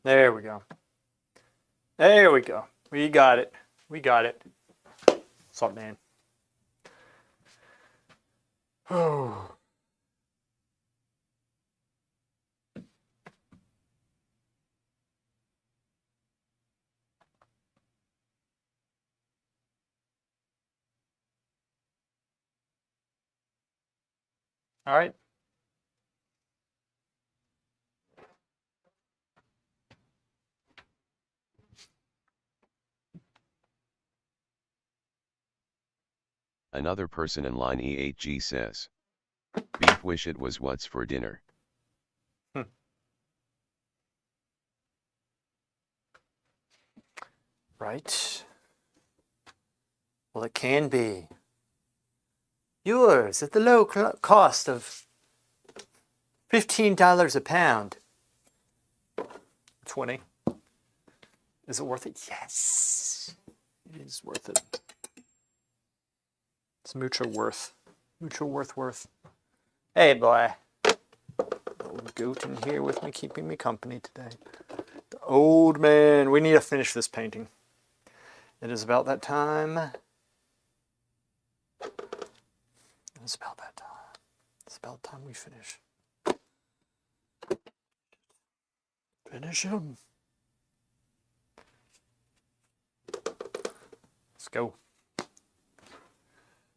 There we go. There we go. We got it. We got it. What's up, man? Oh. All right. Another person in line E8G says. Beef wish it was what's for dinner. Right. Well, it can be. Yours at the low cost of $15 a pound. 20. Is it worth it? Yes. It is worth it. It's mucho worth. Mucho worth. Hey, boy. Old goat in here with me, keeping me company today. The old man. We need to finish this painting. It is about that time. It's about that time. It's about time we finish. Finish him. Let's go.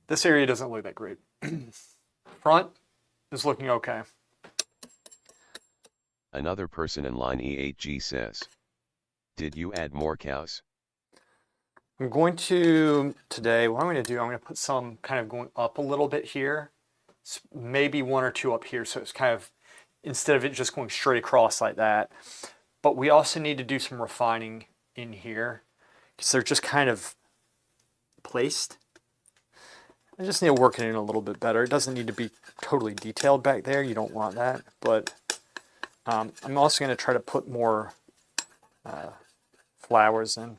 This area doesn't look that great. Front is looking okay. Another person in line E8G says. Did you add more cows? I'm going to, today, what I'm going to do, I'm going to put some kind of going up a little bit here. Maybe one or two up here. So it's kind of, instead of it just going straight across like that. But we also need to do some refining in here because they're just kind of placed. I just need to work it in a little bit better. It doesn't need to be totally detailed back there. You don't want that. But I'm also going to try to put more flowers in.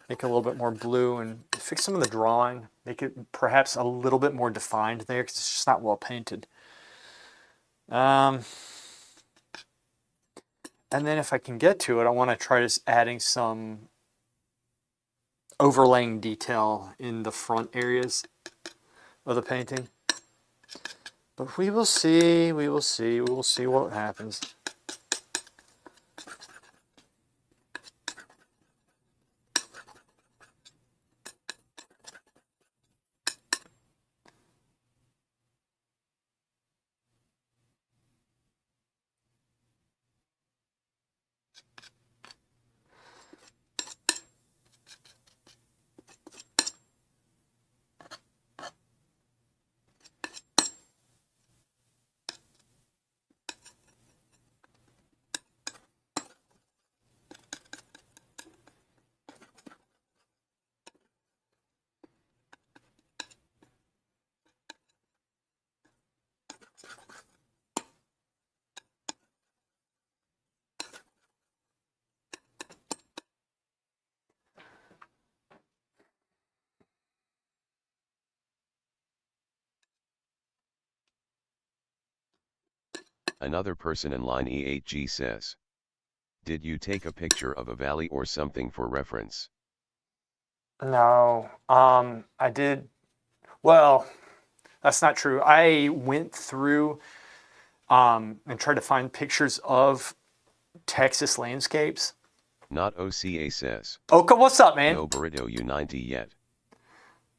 Make it a little bit more blue and fix some of the drawing. Make it perhaps a little bit more defined there because it's just not well painted. And then if I can get to it, I want to try just adding some overlaying detail in the front areas of the painting. But we will see, we will see what happens. Another person in line E8G says. Did you take a picture of a valley or something for reference? No, I did. Well, that's not true. I went through and tried to find pictures of Texas landscapes. Not OCA says. Oh, what's up, man? No burrito U90 yet.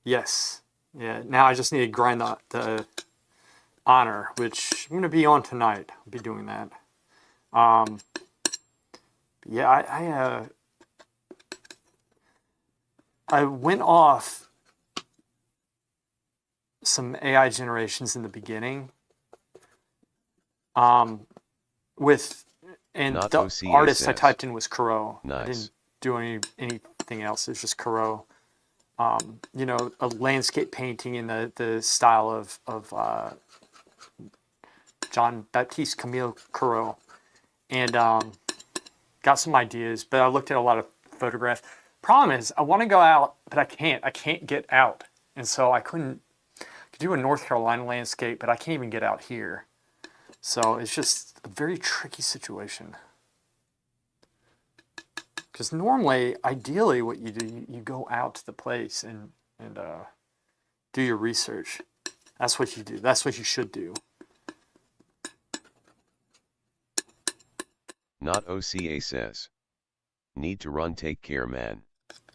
Yes. Yeah, now I just need to grind the honor, which I'm going to be on tonight. I'll be doing that. Yeah, I went off some AI generations in the beginning. With and Not the OCA artist I says. typed in was Corot. Nice. I didn't do anything else. It's just Corot. You know, a landscape painting in the style of John Baptiste Camille Corot, and got some ideas. But I looked at a lot of photographs. Problem is, I want to go out, but I can't. I can't get out, and so I could do a North Carolina landscape, but I can't even get out here. So it's just a very tricky situation. Because normally, ideally, what you do, you go out to the place and do your research. That's what you do. That's what you should do. Not OCA says. Need to run, take care, man.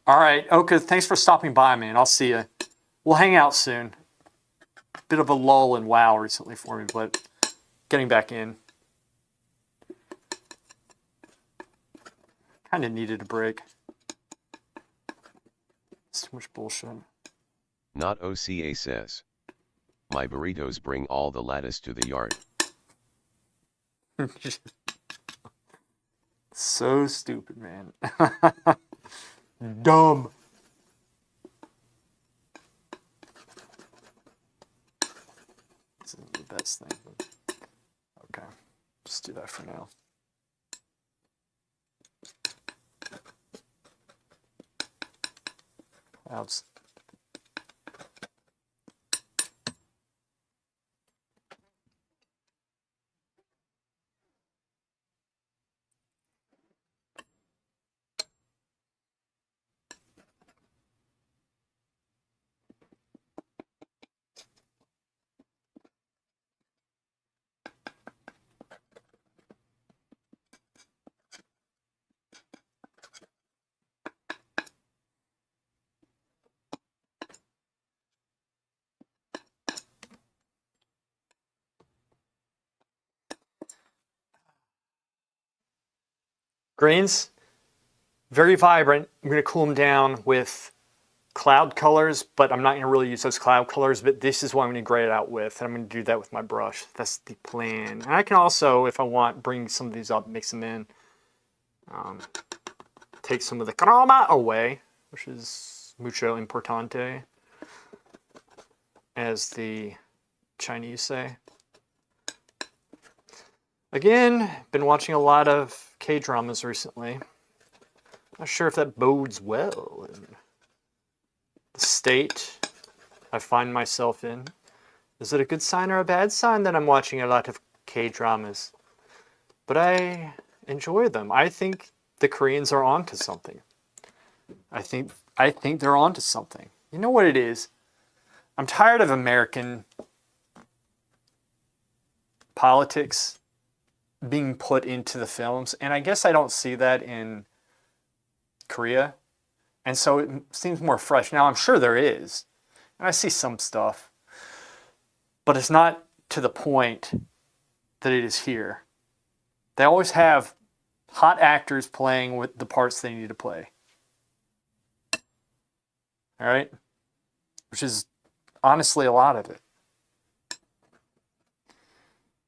All right, Oka, thanks for stopping by, man. I'll see you. We'll hang out soon. Bit of a lull in WoW recently for me, but getting back in. Kind of needed a break. It's too much bullshit. Not OCA says. My burritos bring all the lattice to the yard. So stupid, man. Dumb. This isn't the best thing, but okay. Just do that for now. Clouds. Greens, very vibrant. I'm going to cool them down with cloud colors, but I'm not going to really use those cloud colors, but this is what I'm going to gray it out with, and I'm going to do that with my brush. That's the plan. And I can also, if I want, bring some of these up, mix them in, take some of the croma away, which is mucho importante, as the Chinese say. Again, been watching a lot of K-dramas recently. Not sure if that bodes well in the state I find myself in. Is it a good sign or a bad sign that I'm watching a lot of K-dramas? But I enjoy them. I think the Koreans are onto something. I think they're onto something. You know what it is? I'm tired of American politics being put into the films, and I guess I don't see that in Korea, and so it seems more fresh. Now I'm sure there is, and I see some stuff, but it's not to the point that it is here. They always have hot actors playing with the parts they need to play. All right? Which is honestly a lot of it.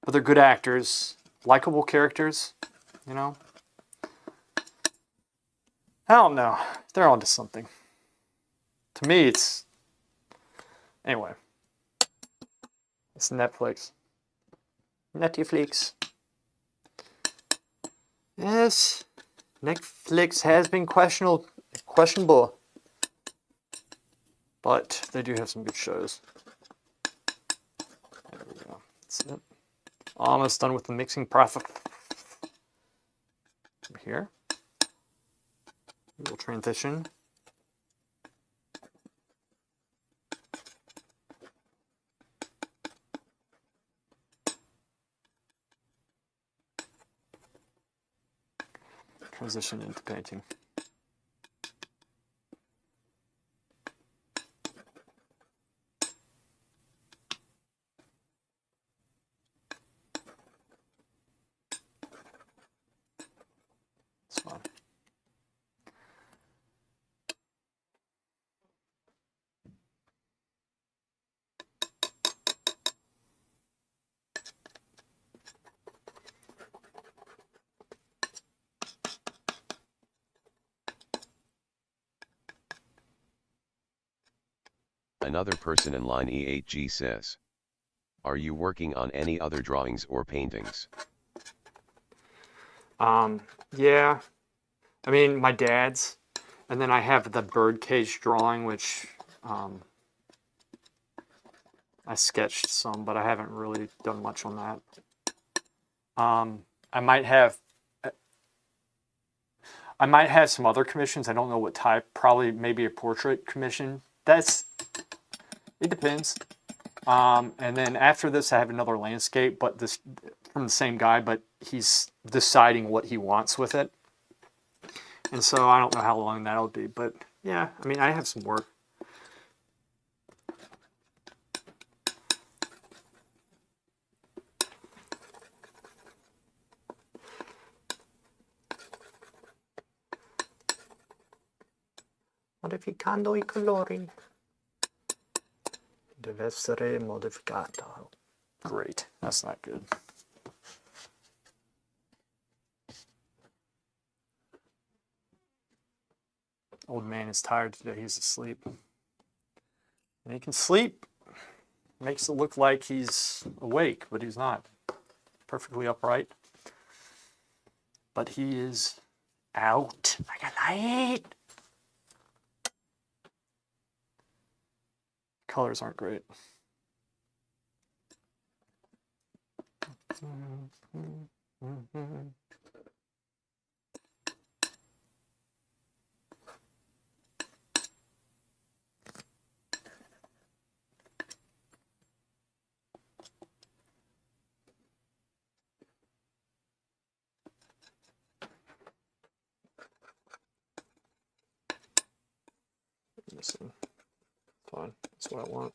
But they're good actors, likable characters, you know? I don't know. They're onto something. To me, it's... Anyway. It's Netflix. Netflix. Yes, Netflix has been questionable, but they do have some good shows. There we go. That's it. Almost done with the mixing process. Here, we'll transition. Transition into painting. It's fine. Another person in line E8G says. Are you working on any other drawings or paintings? Yeah. I mean, my dad's, and then I have the birdcage drawing, which I sketched some, but I haven't really done much on that. I might have. I might have some other commissions. I don't know what type. Probably maybe a portrait commission. It depends. And then after this, I have another landscape, but this from the same guy, but he's deciding what he wants with it. And so I don't know how long that'll be, but yeah, I mean, I have some work. Modificando I colori. Deve essere modificato. Great. That's not good. Old man is tired today. He's asleep. And he can sleep. Makes it look like he's awake, but he's not. Perfectly upright. But he is out like a light. Colors aren't great. Listen, fine. That's what I want.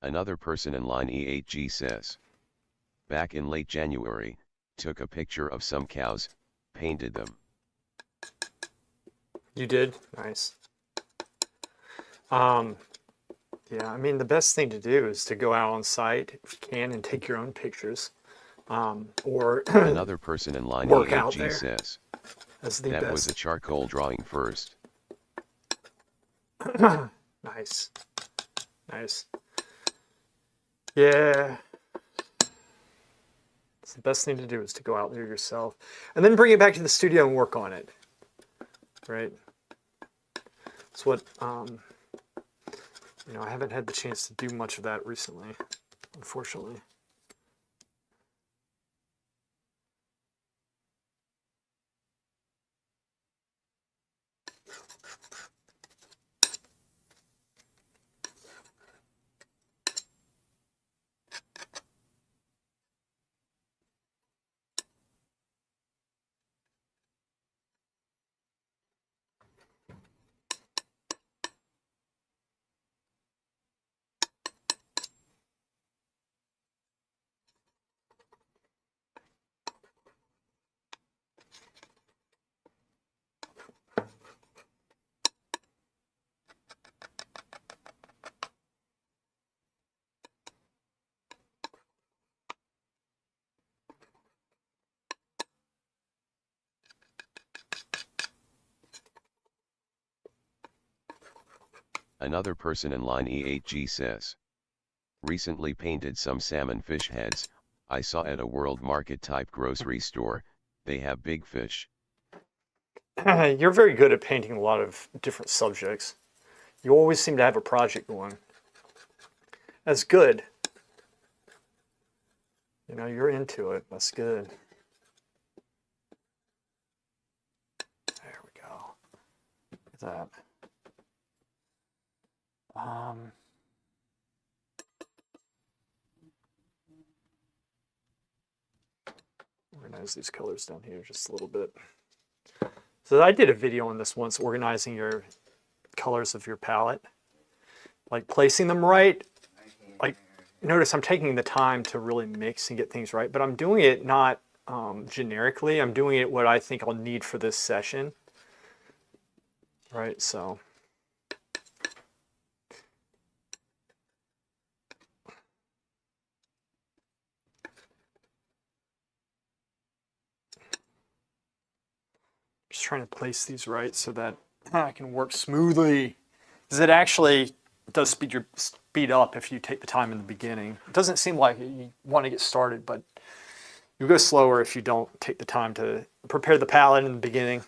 Another person in line E8G says. Back in late January, took a picture of some cows, painted them. You did? Nice. Yeah, I mean, the best thing to do is to go out on site if you can and take your own pictures. Or Another person in line work out E8G there. says. That's the That best. was a charcoal drawing first. Nice. Nice. Yeah. It's the best thing to do is to go out there yourself and then bring it back to the studio and work on it. Right? It's what, I haven't had the chance to do much of that recently, unfortunately. Another person in line E8G says. Recently painted some salmon fish heads, I saw at a World Market type grocery store, they have big fish. You're very good at painting a lot of different subjects. You always seem to have a project going. That's good. You know, you're into it. That's good. There we go. Look at that. Organize these colors down here just a little bit. So I did a video on this once, organizing your colors of your palette, like placing them right. Like, notice I'm taking the time to really mix and get things right, but I'm doing it not generically. I'm doing it what I think I'll need for this session. Right, so. Just trying to place these right so that I can work smoothly. Because it actually does speed up if you take the time in the beginning. It doesn't seem like you want to get started, but you go slower if you don't take the time to prepare the palette in the beginning.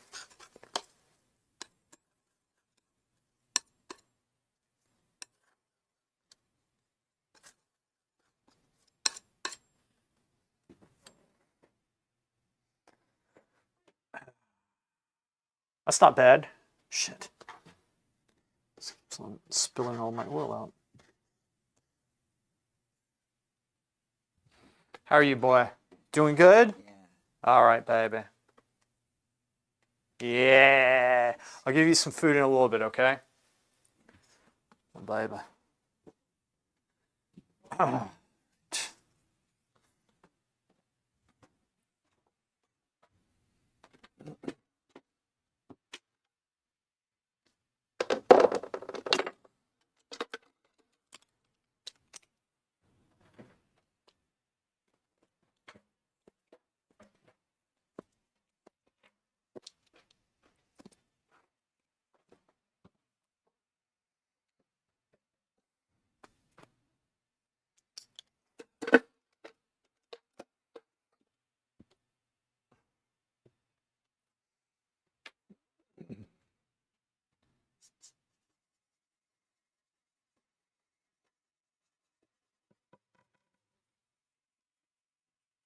That's not bad. Shit. I'm spilling all my oil out. How are you, boy? Doing good? Yeah. All right, baby. Yeah. I'll give you some food in a little bit, okay? Baby.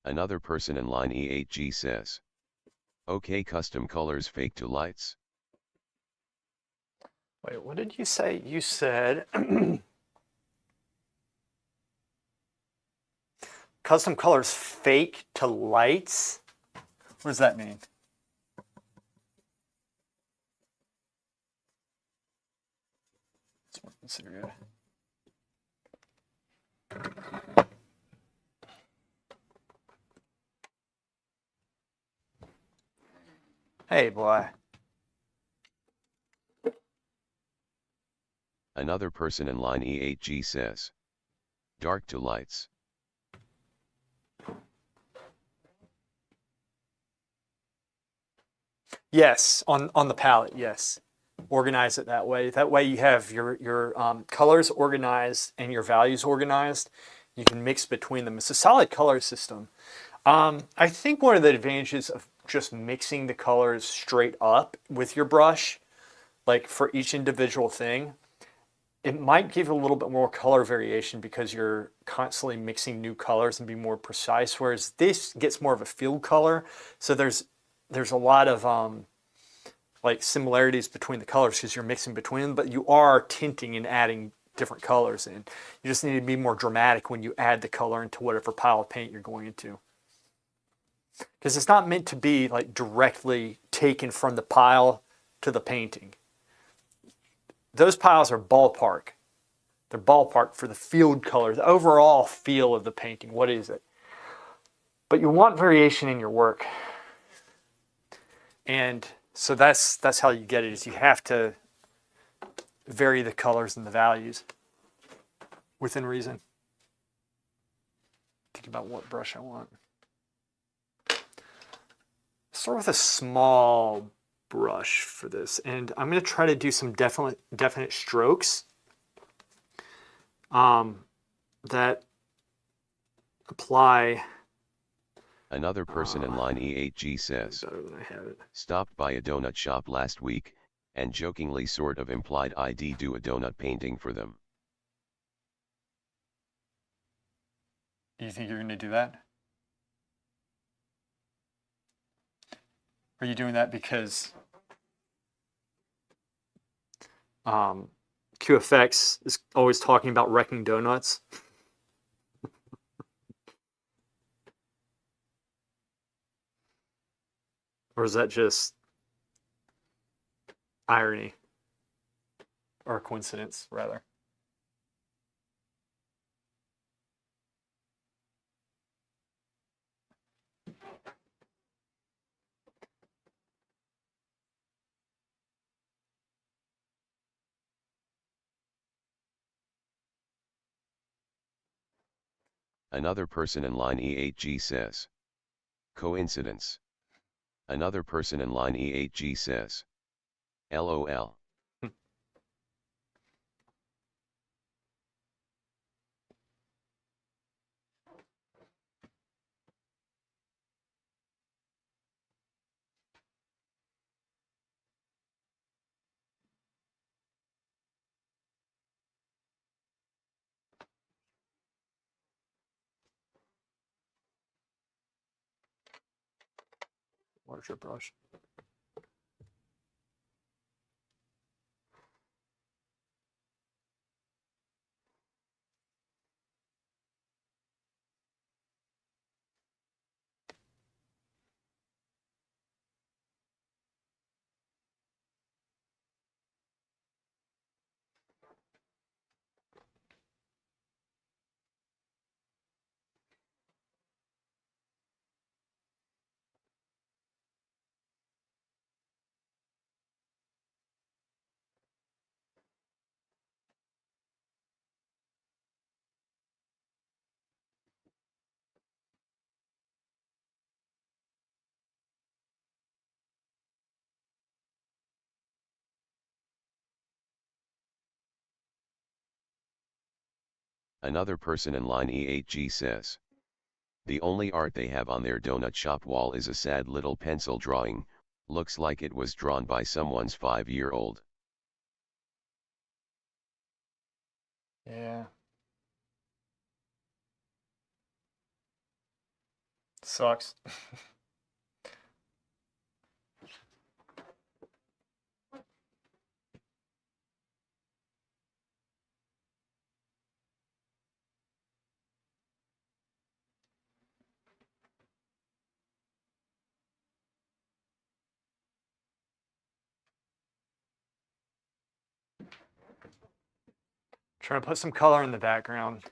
Another person in line E8G says. Okay, custom colors fake to lights. Wait, what did you say? You said custom colors fake to lights? What does that mean? Let's consider it. Hey, boy. Another person in line E8G says. Dark to lights. Yes, on the palette, yes. Organize it that way. That way you have your colors organized and your values organized. You can mix between them. It's a solid color system. I think one of the advantages of just mixing the colors straight up with your brush, like for each individual thing, it might give a little bit more color variation because you're constantly mixing new colors and be more precise, whereas this gets more of a field color. So there's a lot of like similarities between the colors because you're mixing between them, but you are tinting and adding different colors in. You just need to be more dramatic when you add the color into whatever pile of paint you're going into. Because it's not meant to be like directly taken from the pile to the painting. Those piles are ballpark. They're ballpark for the field color, the overall feel of the painting. What is it? But you want variation in your work. And so that's how you get it, is you have to vary the colors and the values within reason. Think about what brush I want. Start with a small brush for this, and I'm going to try to do some definite strokes that apply. Another person in line E8G says. Better than I have it. Stopped by a donut shop last week, and jokingly sort of implied I'd do a donut painting for them. You think you're going to do that? Are you doing that because QFX is always talking about wrecking donuts? Or is that just irony? Or coincidence, rather? Another person in line E8G says. Coincidence. Another person in line E8G says. LOL. Larger brush. Another person in line E8G says. The only art they have on their donut shop wall is a sad little pencil drawing, looks like it was drawn by someone's 5-year-old. Yeah. Sucks. Trying to put some color in the background.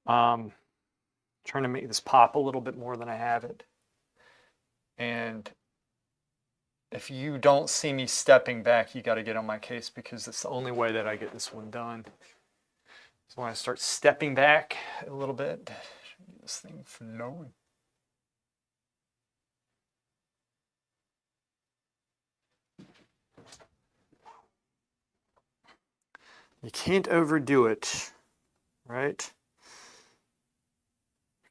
Trying to make this pop a little bit more than I have it. And if you don't see me stepping back, you got to get on my case because that's the only way that I get this one done. So when I start stepping back a little bit, get this thing flowing. You can't overdo it, right?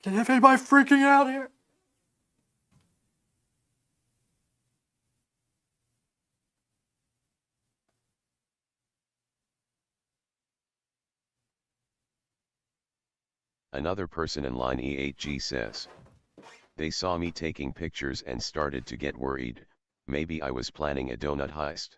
Can have anybody freaking out here? Another person in line E8G says. They saw me taking pictures and started to get worried, maybe I was planning a donut heist.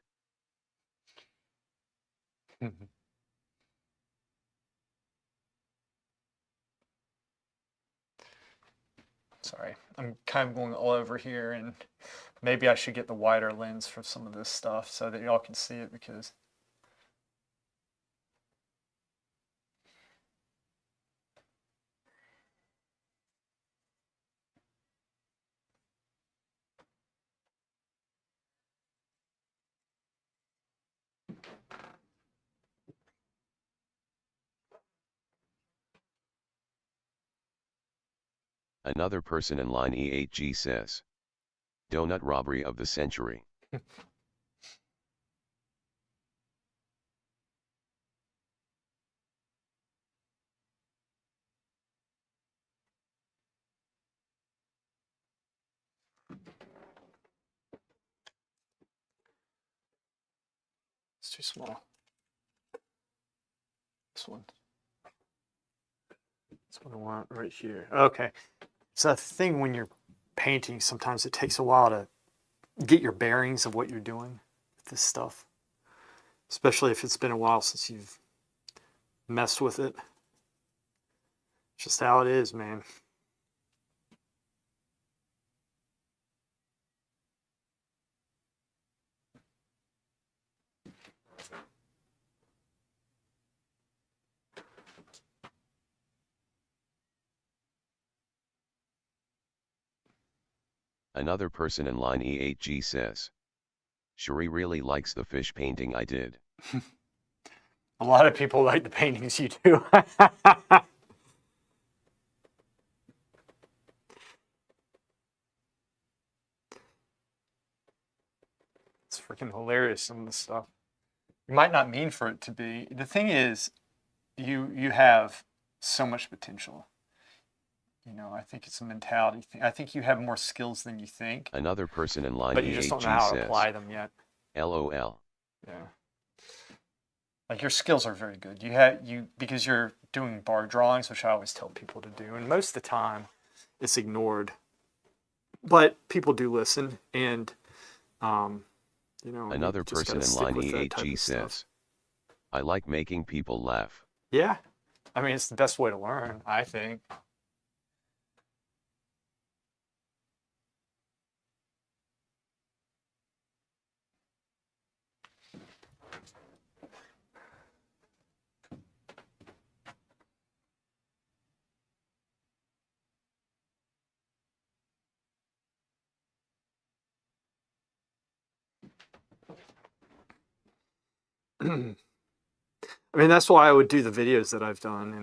Sorry, I'm kind of going all over here, and maybe I should get the wider lens for some of this stuff so that y'all can see it because Another person in line E8G says. Donut robbery of the century. it's too small. This one. That's what I want right here. Okay. So the thing when you're painting, sometimes it takes a while to get your bearings of what you're doing with this stuff. Especially if it's been a while since you've messed with it. It's just how it is, man. Another person in line E8G says, Shuri really likes the fish painting I did. A lot of people like the paintings you do. It's freaking hilarious, some of the stuff. You might not mean for it to be. The thing is, you have so much potential. You know, I think it's a mentality thing. I think you have more skills than you think, Another person in line but you just don't know E8G how to says, apply them yet. LOL. Yeah. Like your skills are very good. Because you're doing bar drawings, which I always tell people to do, and most of the time it's ignored. But people do listen, and you know, Another you just person gotta in stick line with that type E8G of stuff. says, I like making people laugh. Yeah. I mean, it's the best way to learn, I think. I mean, that's why I would do the videos that I've done,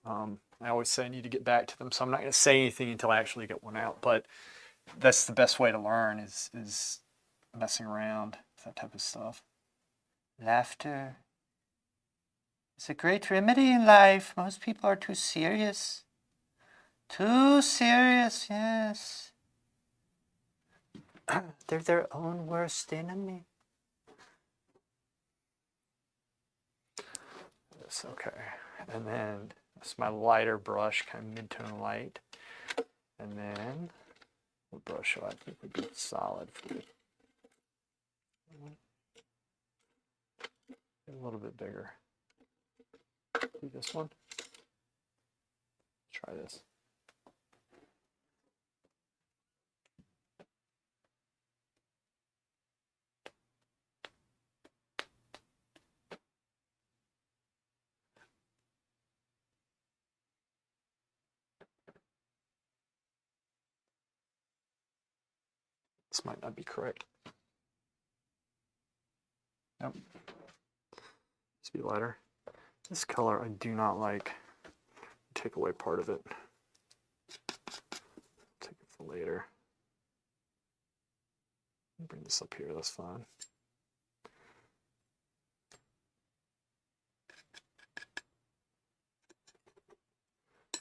and I always say I need to get back to them. So I'm not going to say anything until I actually get one out. But that's the best way to learn is messing around with that type of stuff. Laughter is a great remedy in life. Most people are too serious. Too serious, yes. They're their own worst enemy. This, okay. And then it's my lighter brush, kind of mid-tone light. And then what brush I think would be solid for it? A little bit bigger. Do this one. Try this. This might not be correct. Nope. Let's be lighter. This color I do not like. Take away part of it. Take it for later. Bring this up here, that's fine.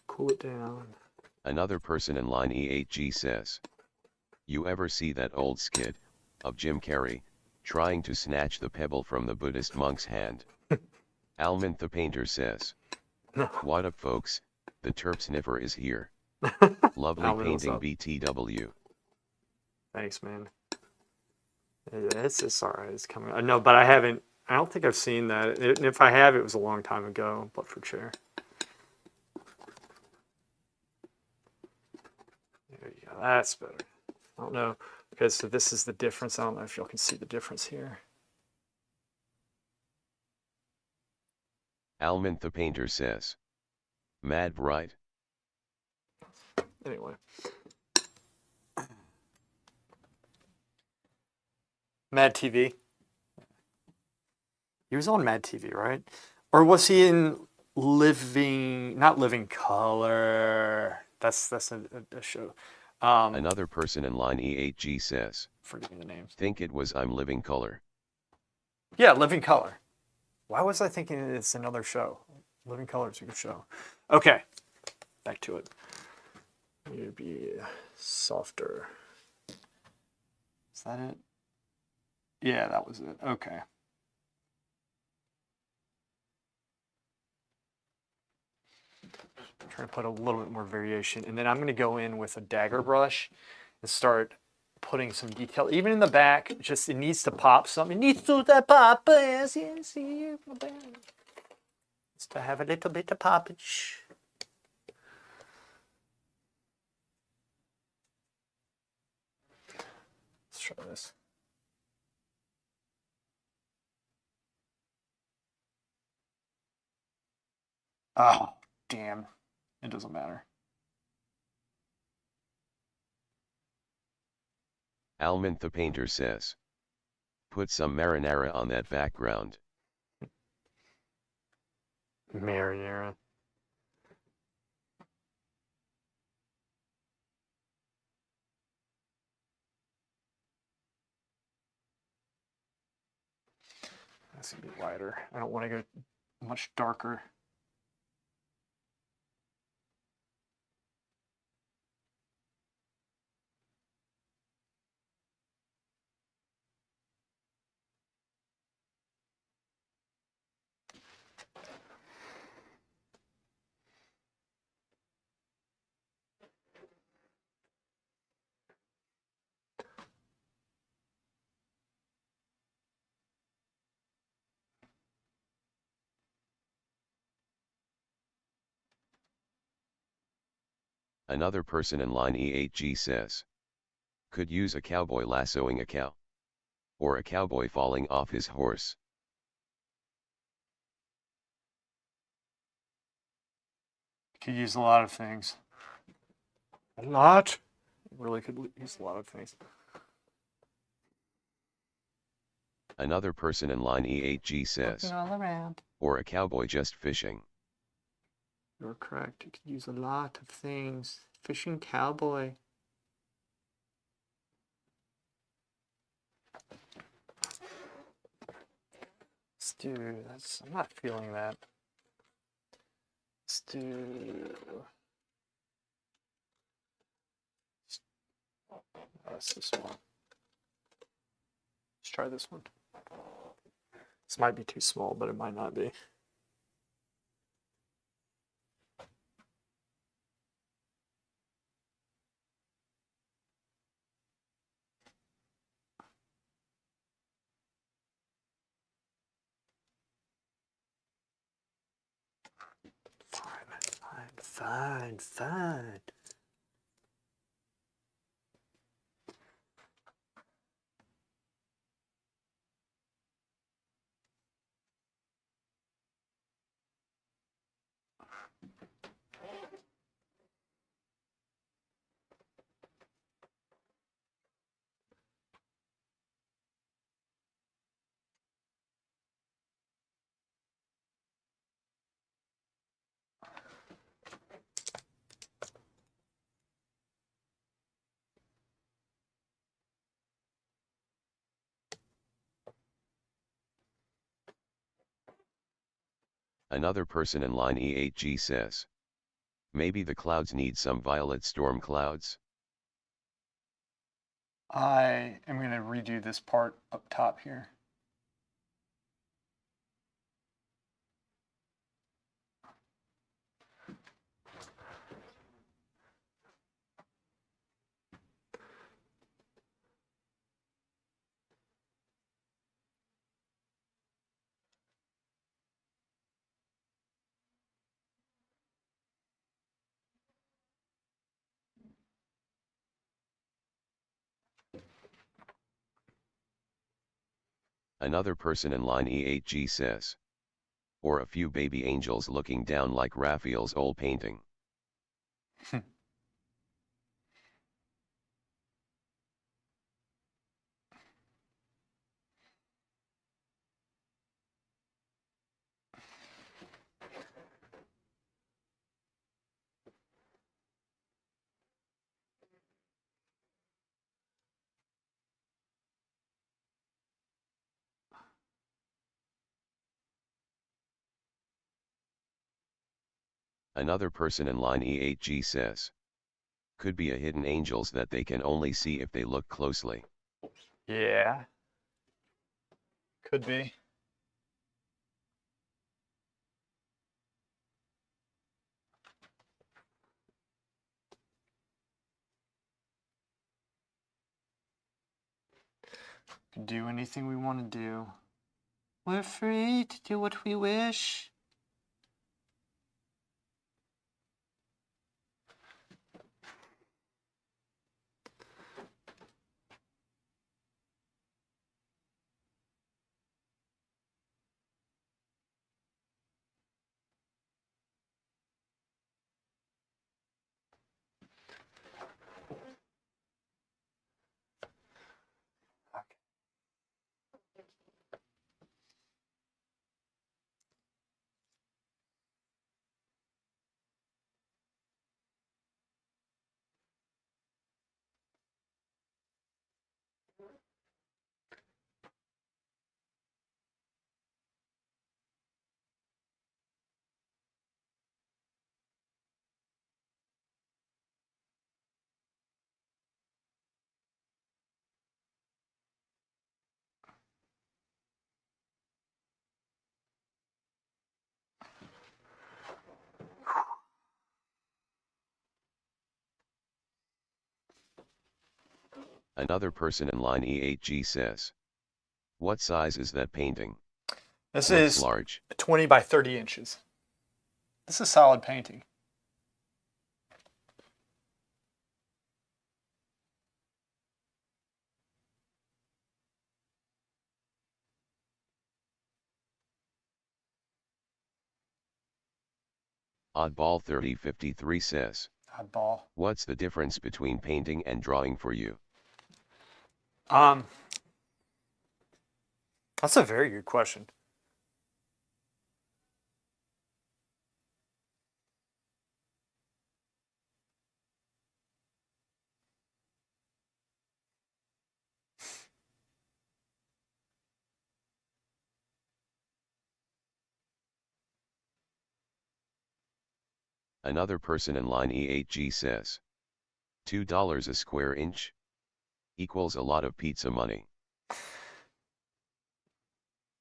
Cool it down. Another person in line E8G says, you ever see that old skit of Jim Carrey trying to snatch the pebble from the Buddhist monk's hand? Almond the painter says, what up folks, the terp sniffer is here. Lovely Almond, painting BTW. Thanks, man. It's all right. It's coming. No, but I don't think I've seen that. And if I have, it was a long time ago. But for sure. There you go. That's better. I don't know. Okay, so this is the difference. I don't know if y'all can see the difference here. Almond the painter says, mad right? Anyway. Mad TV. He was on Mad TV, right? Or was he in not Living Color? That's a show. Another person in line E8G says, Forget the names. think it was I'm Living Color. Yeah, Living Color. Why was I thinking it's another show? Living Color is a good show. Okay, back to it. Need to be softer. Is that it? Yeah, that was it. Okay. Trying to put a little bit more variation. And then I'm going to go in with a dagger brush and start putting some detail. Even in the back, just it needs to pop some. It needs to pop. Yes, yes, yes. It's to have a little bit of poppage. Let's try this. Oh, damn. It doesn't matter. Almond the painter says. Put some marinara on that background. Marinara. That's gonna be lighter. I don't want to go much darker. Another person in line E8G says. Could use a cowboy lassoing a cow. Or a cowboy falling off his horse. Could use a lot of things. A lot? Really could use a lot of things. Another person in line E8G says. Looking all around. Or a cowboy just fishing. You're correct. You could use a lot of things. Fishing cowboy. Let's do. I'm not feeling that. Let's do. Oh, that's this one. Let's try this one. This might be too small, but it might not be. Fine. Another person in line E8G says. Maybe the clouds need some violet storm clouds? I am going to redo this part up top here. Another person in line E8G says. Or a few baby angels looking down like Raphael's old painting. Another person in line E8G says. Could be a hidden angels that they can only see if they look closely. Yeah. Could be. can do anything we want to do. We're free to do what we wish. Another person in line E8G says. What size is that painting? This Looks is large. 20 by 30 inches. This is a solid painting. Oddball 3053 says. Oddball. What's the difference between painting and drawing for you? That's a very good question. Another person in line E8G says. $2 a square inch? Equals a lot of pizza money.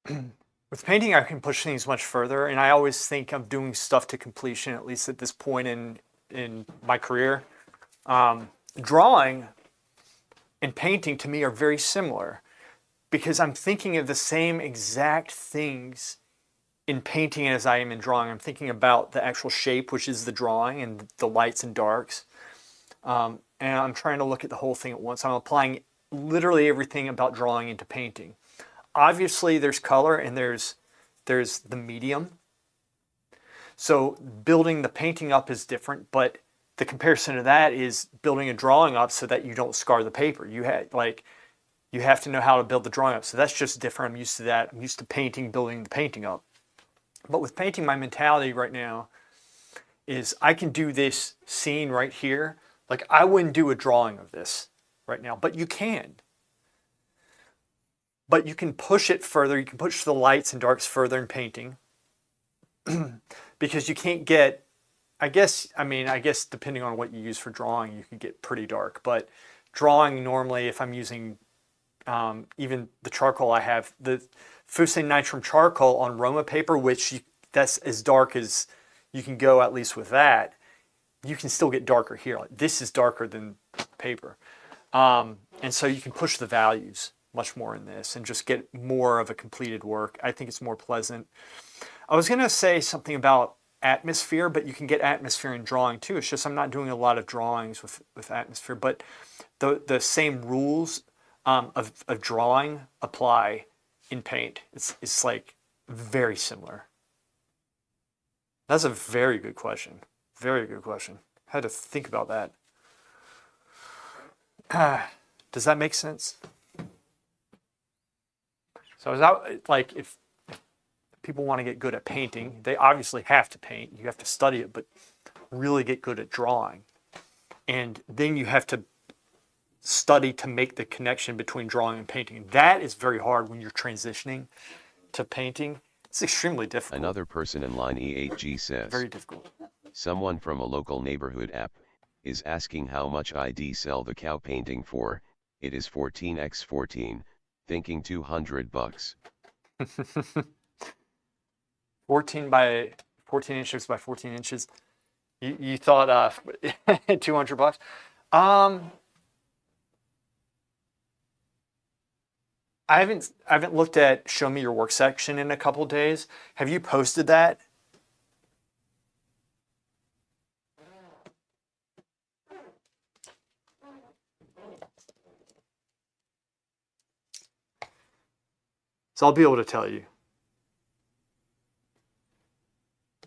With painting, I can push things much further, and I always think I'm doing stuff to completion, at least at this point in my career. Drawing and painting to me are very similar because I'm thinking of the same exact things in painting as I am in drawing. I'm thinking about the actual shape, which is the drawing, and the lights and darks. And I'm trying to look at the whole thing at once. I'm applying literally everything about drawing into painting. Obviously, there's color and there's the medium. So building the painting up is different, but the comparison to that is building a drawing up so that you don't scar the paper. You have to know how to build the drawing up. So that's just different. I'm used to that. I'm used to painting, building the painting up. But with painting, my mentality right now is I can do this scene right here. Like I wouldn't do a drawing of this right now, but you can. But you can push it further. You can push the lights and darks further in painting because you can't get, I guess depending on what you use for drawing, you can get pretty dark. But drawing normally, if I'm using even the charcoal I have, the Fusen Nitrum charcoal on Roma paper, that's as dark as you can go at least with that, you can still get darker here. Like, this is darker than paper. And so you can push the values much more in this and just get more of a completed work. I think it's more pleasant. I was going to say something about atmosphere, but you can get atmosphere in drawing too. It's just I'm not doing a lot of drawings with atmosphere, but the same rules of drawing apply in paint. It's like very similar. That's a very good question. Very good question. I had to think about that. Does that make sense? So is that like if people want to get good at painting, they obviously have to paint. You have to study it, but really get good at drawing. And then you have to study to make the connection between drawing and painting. And that is very hard when you're transitioning to painting. It's extremely difficult. Another person in line E8G says. Very difficult. Someone from a local neighborhood app is asking how much ID sell the cow painting for. It is 14x14, thinking $200. 14 inches by 14 inches. You thought $200? I haven't looked at show me your work section in a couple days. Have you posted that? So I'll be able to tell you.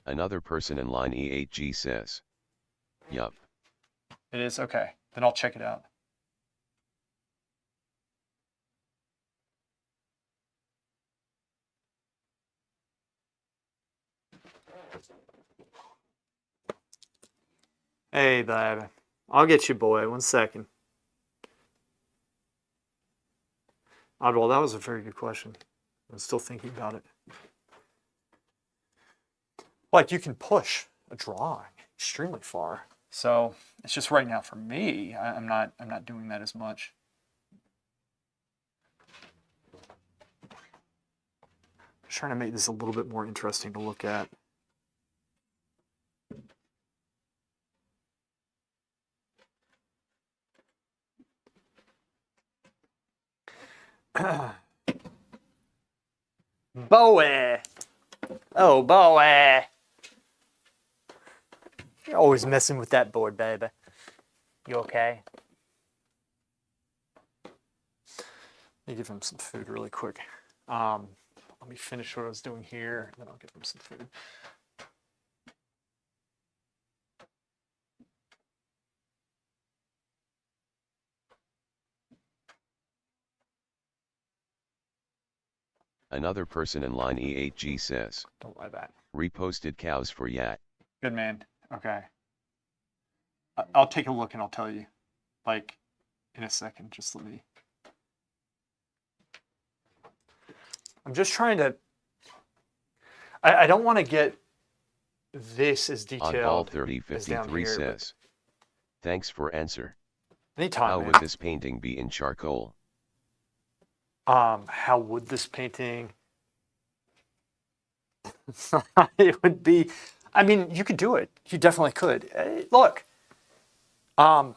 Another person in line E8G says. Yup. It is? Okay. Then I'll check it out. Hey, baby. I'll get you, boy. 1 second. Oddwell, that was a very good question. I'm still thinking about it. Like, you can push a drawing extremely far. So it's just right now for me, I'm not doing that as much. Just trying to make this a little bit more interesting to look at. Bowie! Oh, Bowie! You're always messing with that board, baby. You okay? Let me give him some food really quick. Let me finish what I was doing here, and then I'll give him some food. Another person in line E8G says. Don't lie that. Reposted cows for Yat. Good man. Okay. I'll take a look and I'll tell you. Like, in a second. Just let me. I'm just trying to. I don't want to get this as detailed. Oddball 3053 says. Thanks for answer. Anytime. How man. would this painting be in charcoal? How would this painting? It would be. I mean, you could do it. You definitely could. Look. It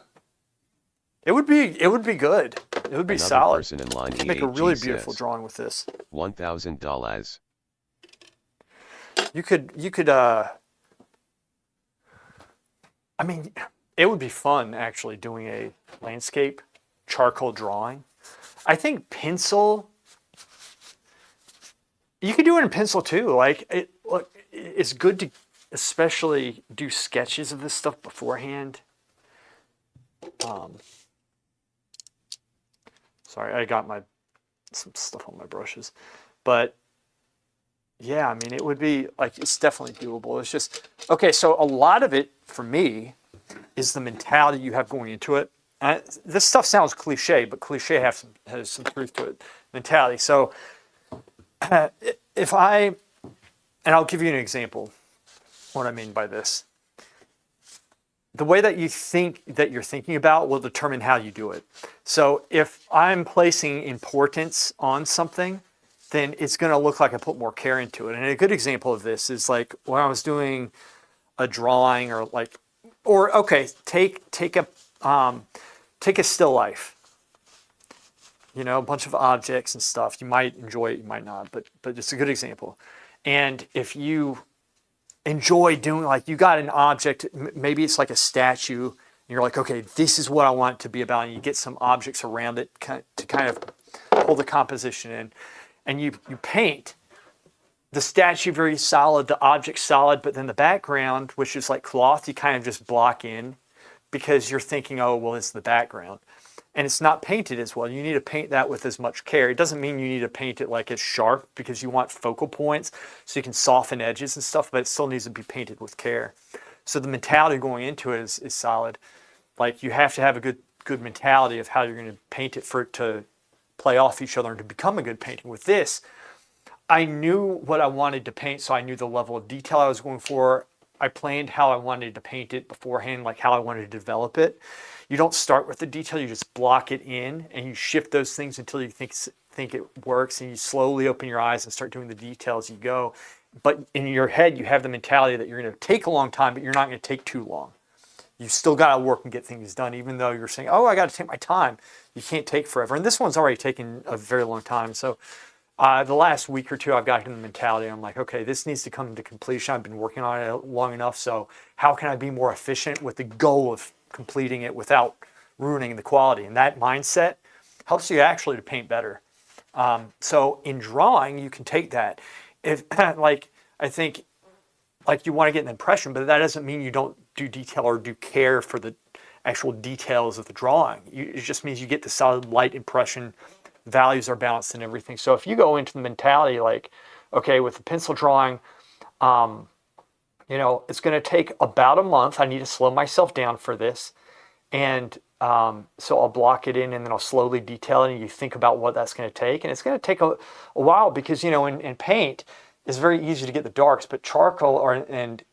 would be good. It would be Another solid. Person in line You could make a really beautiful says, drawing with this. $1,000. You could I mean, it would be fun actually doing a landscape charcoal drawing. I think pencil, you could do it in pencil too. Like look, it's good to especially do sketches of this stuff beforehand. Sorry, I got some stuff on my brushes, but yeah, I mean, it would be like, it's definitely doable. It's just, okay, so a lot of it for me is the mentality you have going into it. This stuff sounds cliche, but cliche has some truth to it. Mentality. So and I'll give you an example, what I mean by this. The way that you think that you're thinking about will determine how you do it. So if I'm placing importance on something, then it's going to look like I put more care into it. And a good example of this is like when I was doing a drawing or okay, take a still life, a bunch of objects and stuff. You might enjoy it, you might not, but it's a good example. And if you enjoy doing, like, you got an object, maybe it's like a statue, and you're like, okay, this is what I want it to be about, and you get some objects around it to kind of pull the composition in. And you paint the statue very solid, the object solid, but then the background, which is like cloth, you kind of just block in because you're thinking, oh, well, it's the background. And it's not painted as well. You need to paint that with as much care. It doesn't mean you need to paint it like it's sharp because you want focal points so you can soften edges and stuff, but it still needs to be painted with care. So the mentality going into it is solid. Like, you have to have a good mentality of how you're going to paint it for it to play off each other and to become a good painting. With this, I knew what I wanted to paint, so I knew the level of detail I was going for. I planned how I wanted to paint it beforehand, like how I wanted to develop it. You don't start with the detail, you just block it in and you shift those things until you think it works, and you slowly open your eyes and start doing the detail as you go. But in your head, you have the mentality that you're going to take a long time, but you're not going to take too long. You still got to work and get things done, even though you're saying, oh, I got to take my time. You can't take forever. And this one's already taken a very long time. So the last week or two, I've gotten the mentality. I'm like, okay, this needs to come to completion. I've been working on it long enough. So how can I be more efficient with the goal of completing it without ruining the quality? And that mindset helps you actually to paint better. So in drawing, you can take that. If like I think like you want to get an impression, but that doesn't mean you don't do detail or do care for the actual details of the drawing. It just means you get the solid light impression, values are balanced and everything. So if you go into the mentality like, okay, with the pencil drawing, it's going to take about a month. I need to slow myself down for this. And so I'll block it in and then I'll slowly detail it, and you think about what that's going to take. And it's going to take a while because, in paint, it's very easy to get the darks, but charcoal and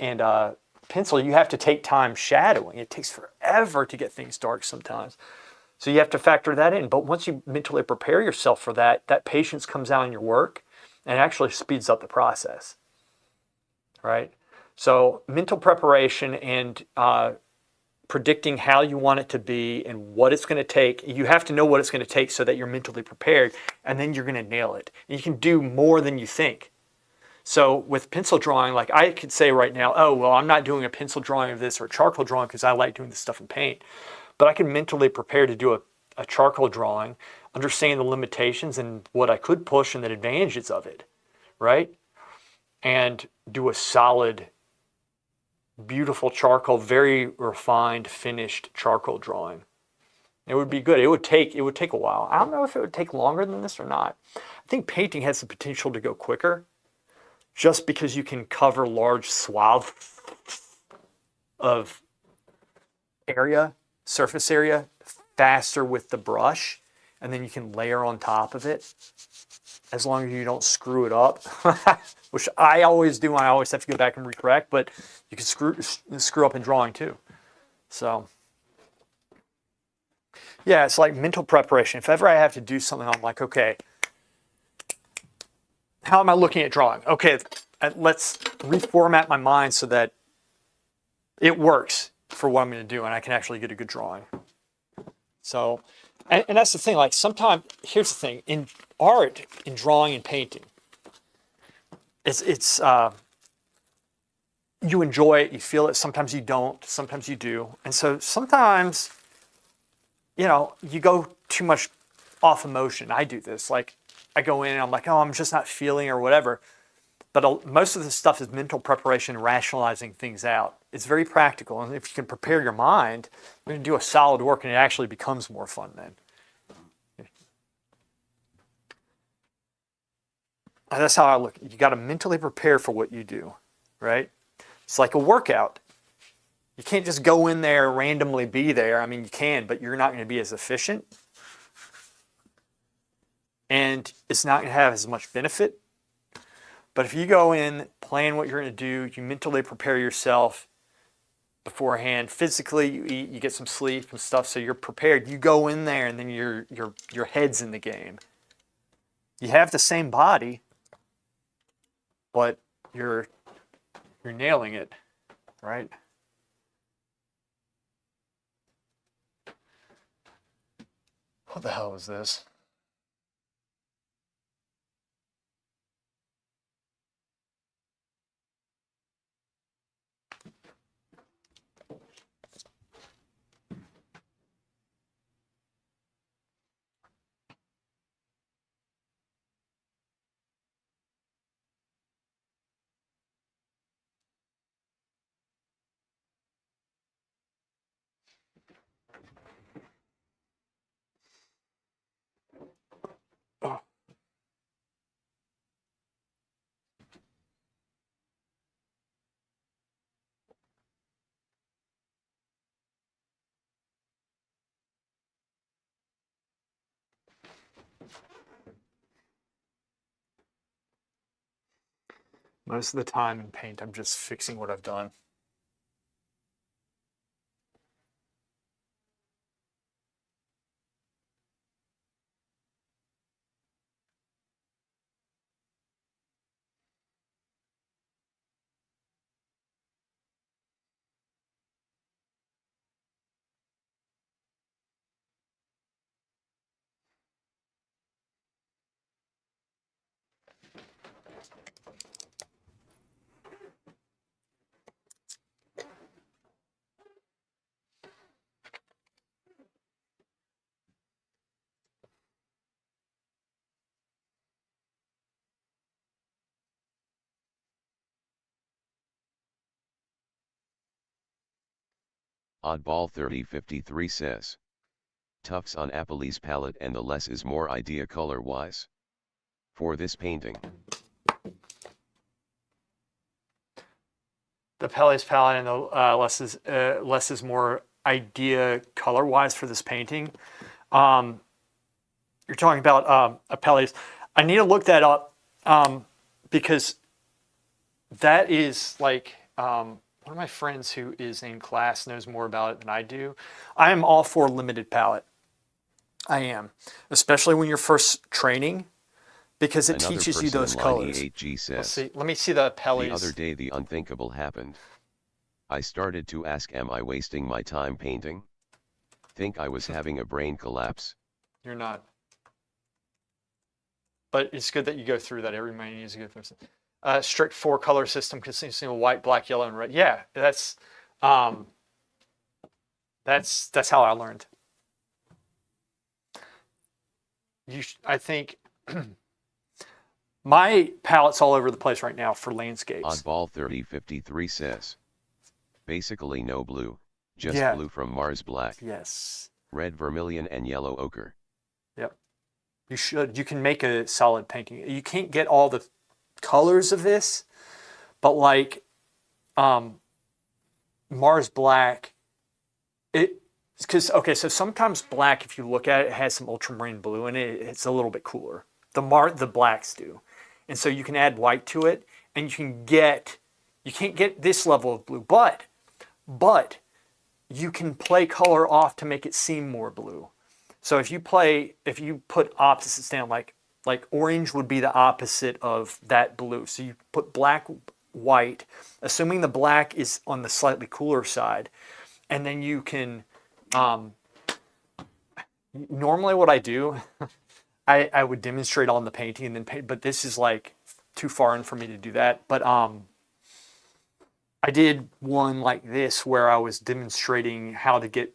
pencil, you have to take time shadowing. It takes forever to get things dark sometimes. So you have to factor that in. But once you mentally prepare yourself for that, that patience comes out in your work and actually speeds up the process, right? So mental preparation and predicting how you want it to be and what it's going to take. You have to know what it's going to take so that you're mentally prepared, and then you're going to nail it. And you can do more than you think. So with pencil drawing, like I could say right now, oh, well, I'm not doing a pencil drawing of this or a charcoal drawing because I like doing this stuff in paint. But I can mentally prepare to do a charcoal drawing, understand the limitations and what I could push and the advantages of it, right? And do a solid, beautiful charcoal, very refined, finished charcoal drawing. It would be good. It would take a while. I don't know if it would take longer than this or not. I think painting has the potential to go quicker, just because you can cover large swaths of surface area, faster with the brush, and then you can layer on top of it, as long as you don't screw it up, which I always do. I always have to go back and recorrect, but you can screw up in drawing too. So yeah, it's like mental preparation. If ever I have to do something, I'm like, okay, how am I looking at drawing? Okay, let's reformat my mind so that it works for what I'm going to do and I can actually get a good drawing. So, and that's the thing, like sometimes, here's the thing, in art, in drawing and painting, it's you enjoy it, you feel it, sometimes you don't, sometimes you do. And so sometimes, you go too much off emotion. I do this, like I go in and I'm like, oh, I'm just not feeling or whatever. But most of this stuff is mental preparation, rationalizing things out. It's very practical. And if you can prepare your mind, you're going to do a solid work and it actually becomes more fun then. And that's how I look. You got to mentally prepare for what you do, right? It's like a workout. You can't just go in there, randomly be there. I mean, you can, but you're not going to be as efficient. And it's not going to have as much benefit. But if you go in, plan what you're going to do, you mentally prepare yourself beforehand. Physically, you eat, you get some sleep and stuff, so you're prepared. You go in there, and then your head's in the game. You have the same body, but you're nailing it, right? What the hell is this? Oh. Most of the time in paint, I'm just fixing what I've done. Oddball 3053 says. Tufts on Apple's palette and the less is more idea color-wise. For this painting. The Pelle's palette and the less is more idea color-wise for this painting. You're talking about a Pelle's. I need to look that up because that is like one of my friends who is in class knows more about it than I do. I am all for limited palette. I am, especially when you're first training, because it Another teaches you person those in line colors. E8G says, Let's see. Let me see the Pelle's. The other day the unthinkable happened. I started to ask, am I wasting my time painting? Think I was having a brain collapse. You're not. But it's good that you go through that. Everybody needs to go through it. Strict 4-color system consisting of white, black, yellow, and red. Yeah, that's how I learned. I think my palette's all over the place right now for landscapes. Oddball 3053 says. Basically no blue, just blue from Mars black. Yes. Red vermilion and yellow ochre. Yep. You can make a solid painting. You can't get all the colors of this, but like Mars black, so sometimes black, if you look at it, it has some ultramarine blue in it. It's a little bit cooler. The blacks do. And so you can add white to it, and you can't get this level of blue, but you can play color off to make it seem more blue. So if you put opposites down, like orange would be the opposite of that blue. So you put black, white, assuming the black is on the slightly cooler side, and then you can, normally what I do, I would demonstrate on the painting and then paint, but this is like too far in for me to do that. But I did one like this where I was demonstrating how to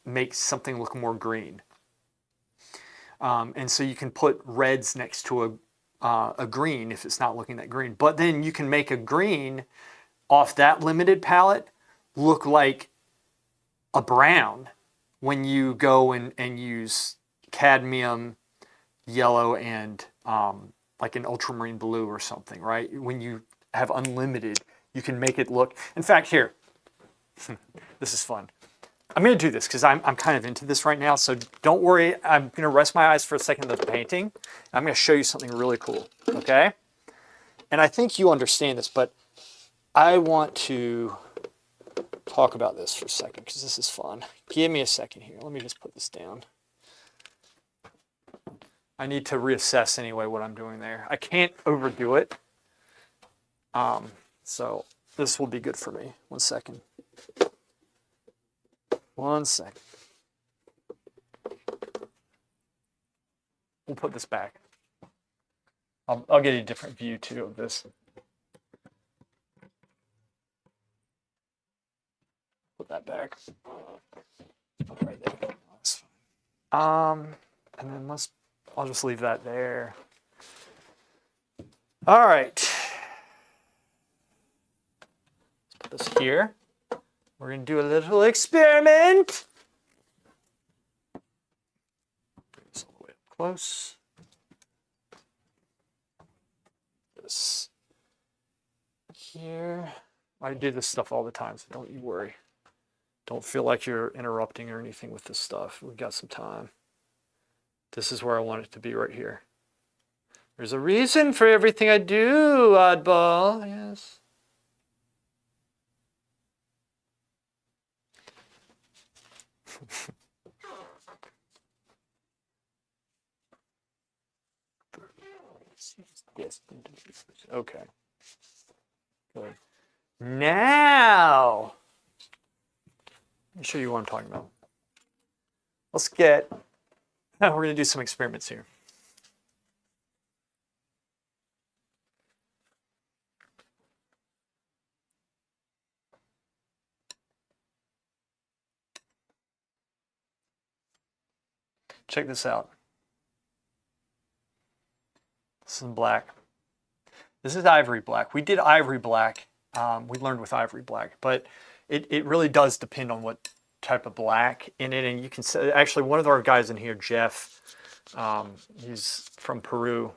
make something look more green. And so you can put reds next to a green if it's not looking that green. But then you can make a green off that limited palette look like a brown when you go and use cadmium, yellow, and like an ultramarine blue or something, right? When you have unlimited, you can make it look. In fact, here, this is fun. I'm going to do this because I'm kind of into this right now, so don't worry. I'm going to rest my eyes for a second of the painting. I'm going to show you something really cool, okay? And I think you understand this, but I want to talk about this for a second because this is fun. Give me a second here. Let me just put this down. I need to reassess anyway what I'm doing there. I can't overdo it. So this will be good for me. 1 second. 1 second. We'll put this back. I'll get a different view too of this. Put that back. Right there. That's fine. And then I'll just leave that there. All right. Let's put this here. We're going to do a little experiment. Bring this all the way up close. This here. I do this stuff all the time, so don't you worry. Don't feel like you're interrupting or anything with this stuff. We've got some time. This is where I want it to be, right here. There's a reason for everything I do, oddball. Yes. Yes. Okay. Good. Now, let me show you what I'm talking about. We're going to do some experiments here. Check this out. This is black. This is ivory black. We did ivory black. We learned with ivory black, but it really does depend on what type of black in it, and you can see, actually one of our guys in here, Jeff, he's from Peru.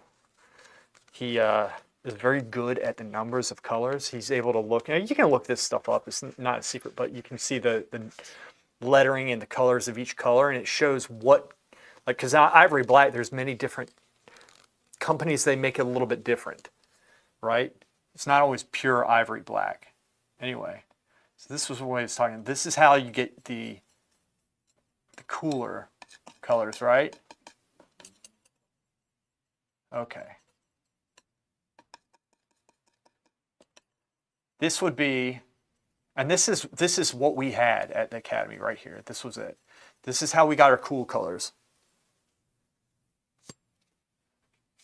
He is very good at the numbers of colors. He's able to look, and you can look this stuff up, it's not a secret, but you can see the lettering and the colors of each color, and it shows what, like, because ivory black, there's many different companies, they make it a little bit different, right? It's not always pure ivory black. Anyway, so this was what I was talking. This is how you get the cooler colors, right? Okay. This would be, and this is what we had at the Academy right here. This was it. This is how we got our cool colors.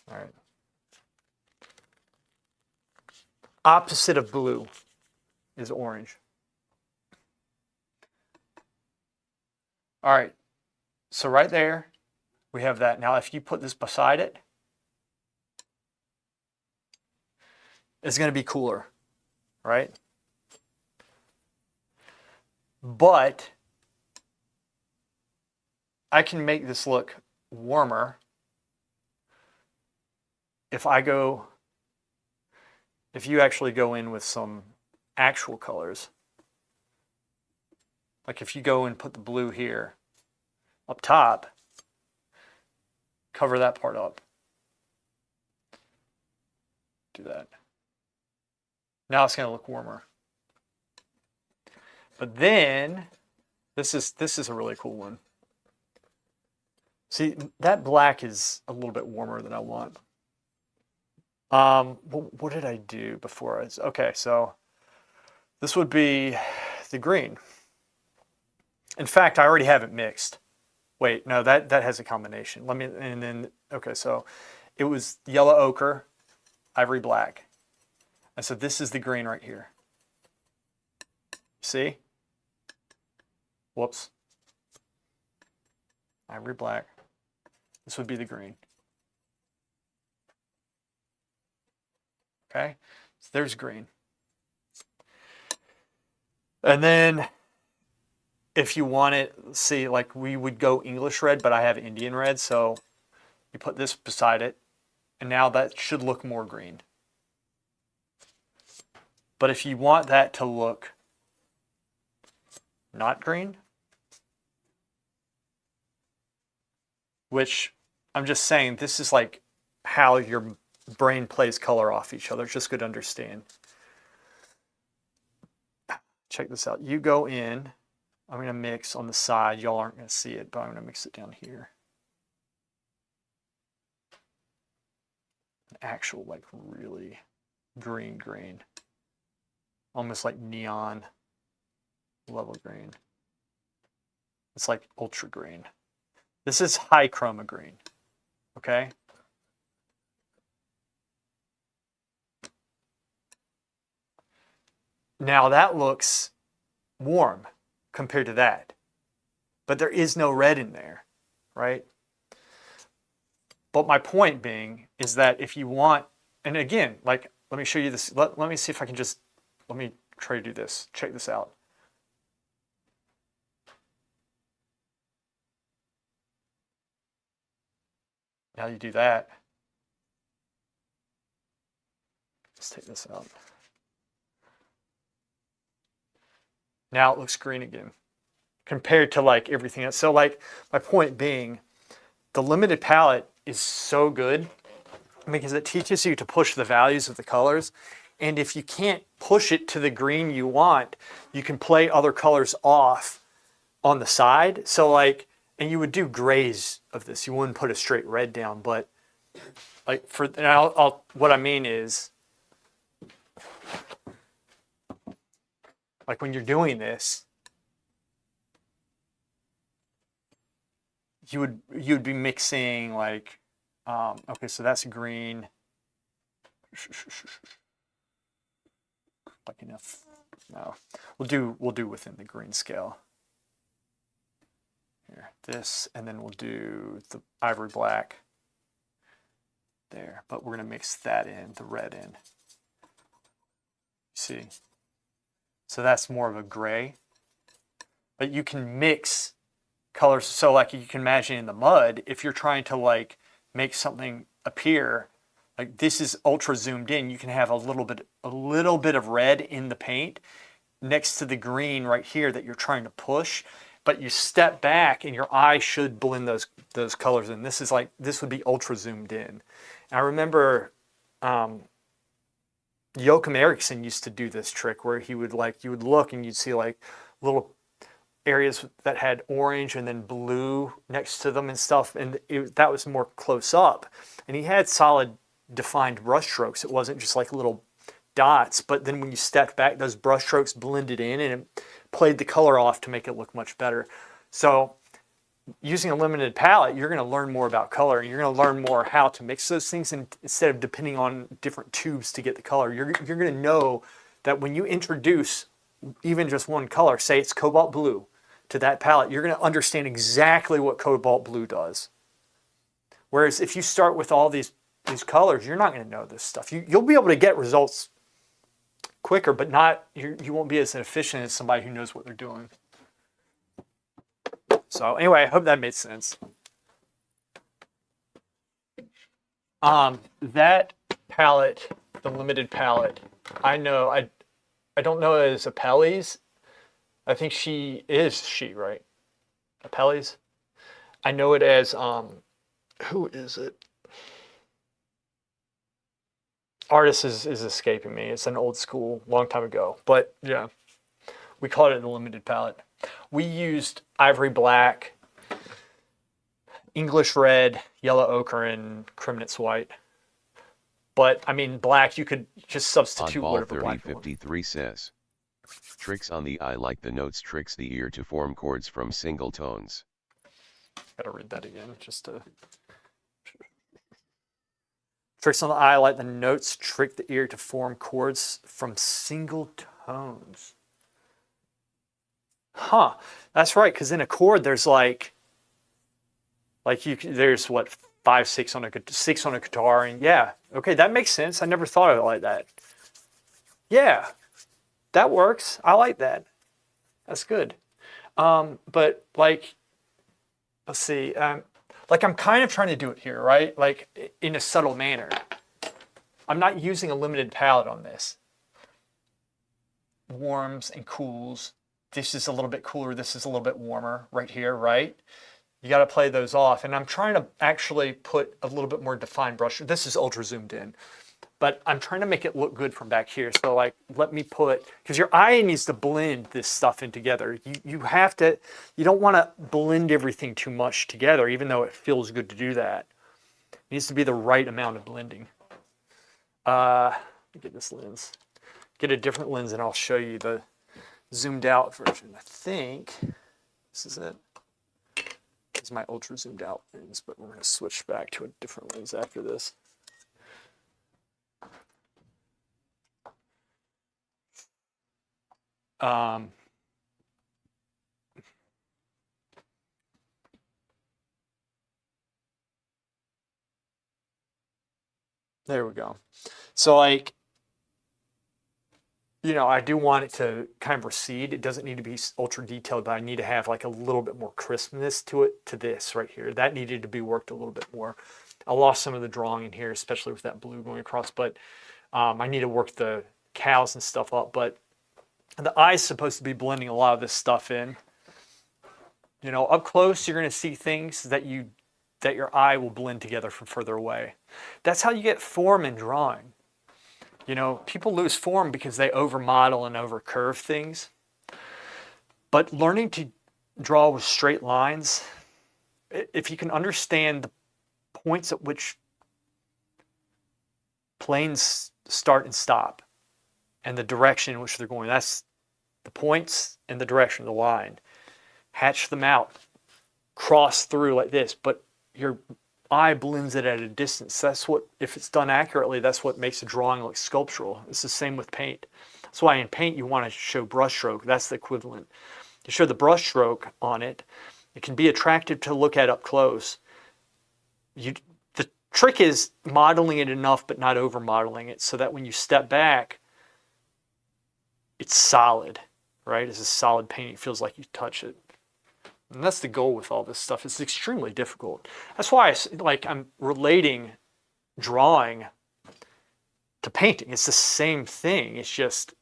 All right. Opposite of blue is orange. All right. So right there, we have that. Now, if you put this beside it, it's going to be cooler, right? But I can make this look warmer if you actually go in with some actual colors. Like if you go and put the blue here up top, cover that part up. Do that. Now it's going to look warmer. But then this is a really cool one. See, that black is a little bit warmer than I want. What did I do before? Okay, so this would be the green. In fact, I already have it mixed. Wait, no, that has a combination. Okay, so it was yellow ochre, ivory black. And so this is the green right here. See? Whoops. Ivory black. This would be the green. Okay, so there's green. And then if you want it, see, like we would go English red, but I have Indian red, so you put this beside it, and now that should look more green. But if you want that to look not green, which I'm just saying, this is like how your brain plays color off each other. It's just good to understand. Check this out. You go in, I'm going to mix on the side. Y'all aren't going to see it, but I'm going to mix it down here. An actual, like, really green. Almost like neon level green. It's like ultra green. This is high chroma green, okay? Now that looks warm compared to that, but there is no red in there, right? But my point being is that if you want, and again, like, let me show you this. Let me see if I can just, let me try to do this. Check this out. Now you do that. Let's take this out. Now it looks green again compared to like everything else. So like my point being, the limited palette is so good because it teaches you to push the values of the colors. And if you can't push it to the green you want, you can play other colors off on the side. So like, and you would do grays of this. You wouldn't put a straight red down, but like for, and what I mean is, like when you're doing this, you'd be mixing like, okay, so that's green. Like enough. No, we'll do within the green scale. Here, this, and then we'll do the ivory black there, but we're gonna mix that in, the red in. See? So that's more of a gray. but you can mix colors. So like you can imagine in the mud, if you're trying to like make something appear, like this is ultra zoomed in, you can have a little bit of red in the paint next to the green right here that you're trying to push, but you step back and your eye should blend those colors in. This would be ultra zoomed in. And I remember Joachim Eriksson used to do this trick where you would look and you'd see like little areas that had orange and then blue next to them and stuff, and that was more close up. And he had solid defined brush strokes. It wasn't just like little dots, but then when you stepped back, those brush strokes blended in and it played the color off to make it look much better. So using a limited palette, you're going to learn more about color, and you're going to learn more how to mix those things, and instead of depending on different tubes to get the color, you're going to know that when you introduce even just one color, say it's cobalt blue, to that palette, you're going to understand exactly what cobalt blue does. Whereas if you start with all these colors, you're not going to know this stuff. You'll be able to get results quicker, but you won't be as efficient as somebody who knows what they're doing. So anyway, I hope that made sense. That palette, the limited palette, I don't know it as Apelles. I think she, right? Apelles. I know it as, who is it? Artist is escaping me. It's an old school, long time ago. But yeah, we called it the limited palette. We used ivory black, English red, yellow ochre, and Kremnitz white. But I mean, black, you could just substitute whatever black you want. 3053 says, tricks on the eye like the notes tricks the ear to form chords from single tones. Gotta read that again, just to... Tricks on the eye like the notes trick the ear to form chords from single tones. Huh, that's right, because in a chord there's there's what, 5, 6 on a guitar, and yeah, okay, that makes sense. I never thought of it like that. Yeah, that works. I like that. That's good. But like, let's see. Like I'm kind of trying to do it here, right? Like in a subtle manner. I'm not using a limited palette on this. Warms and cools. This is a little bit cooler. This is a little bit warmer right here, right? You got to play those off. And I'm trying to actually put a little bit more defined brush. This is ultra zoomed in. But I'm trying to make it look good from back here. So like, let me put, because your eye needs to blend this stuff in together. You don't want to blend everything too much together, even though it feels good to do that. It needs to be the right amount of blending. Let me get this lens. Get a different lens and I'll show you the zoomed out version. I think this is it. This is my ultra zoomed out lens, but we're going to switch back to a different lens after this. There we go. So like, I do want it to kind of recede. It doesn't need to be ultra detailed, but I need to have like a little bit more crispness to it, to this right here. That needed to be worked a little bit more. I lost some of the drawing in here, especially with that blue going across, but I need to work the cows and stuff up. But the eye's supposed to be blending a lot of this stuff in. Up close, you're going to see things that your eye will blend together from further away. That's how you get form in drawing. People lose form because they over-model and over-curve things. But learning to draw with straight lines, if you can understand the points at which planes start and stop, and the direction in which they're going, that's the points and the direction of the line. Hatch them out, cross through like this, but your eye blends it at a distance. That's what, if it's done accurately, that's what makes a drawing look sculptural. It's the same with paint. That's why in paint you want to show brush stroke. That's the equivalent. To show the brush stroke on it, it can be attractive to look at up close. The trick is modeling it enough but not over modeling it so that when you step back, it's solid. right? It's a solid paint. It feels like you touch it. And that's the goal with all this stuff. It's extremely difficult. That's why I'm relating drawing to painting. It's the same thing. It's just,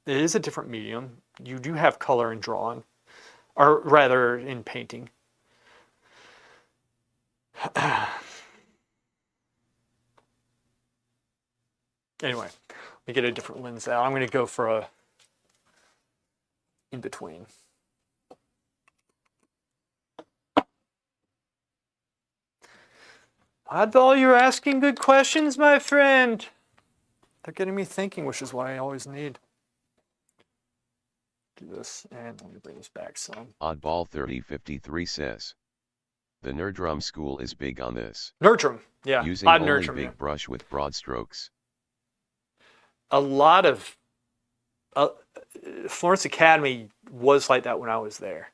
it is a different medium. You do have color in drawing, or rather in painting. Anyway, let me get a different lens out. I'm going to go for a in between. Oddball, you're asking good questions, my friend. They're getting me thinking, which is what I always need. Do this, and let me bring this back some. Oddball 3053 says, the Nerdrum school is big on this. Nerdrum, yeah. Using Odd only Nerdrum, big yeah. brush with broad strokes. A lot of Florence Academy was like that when I was there.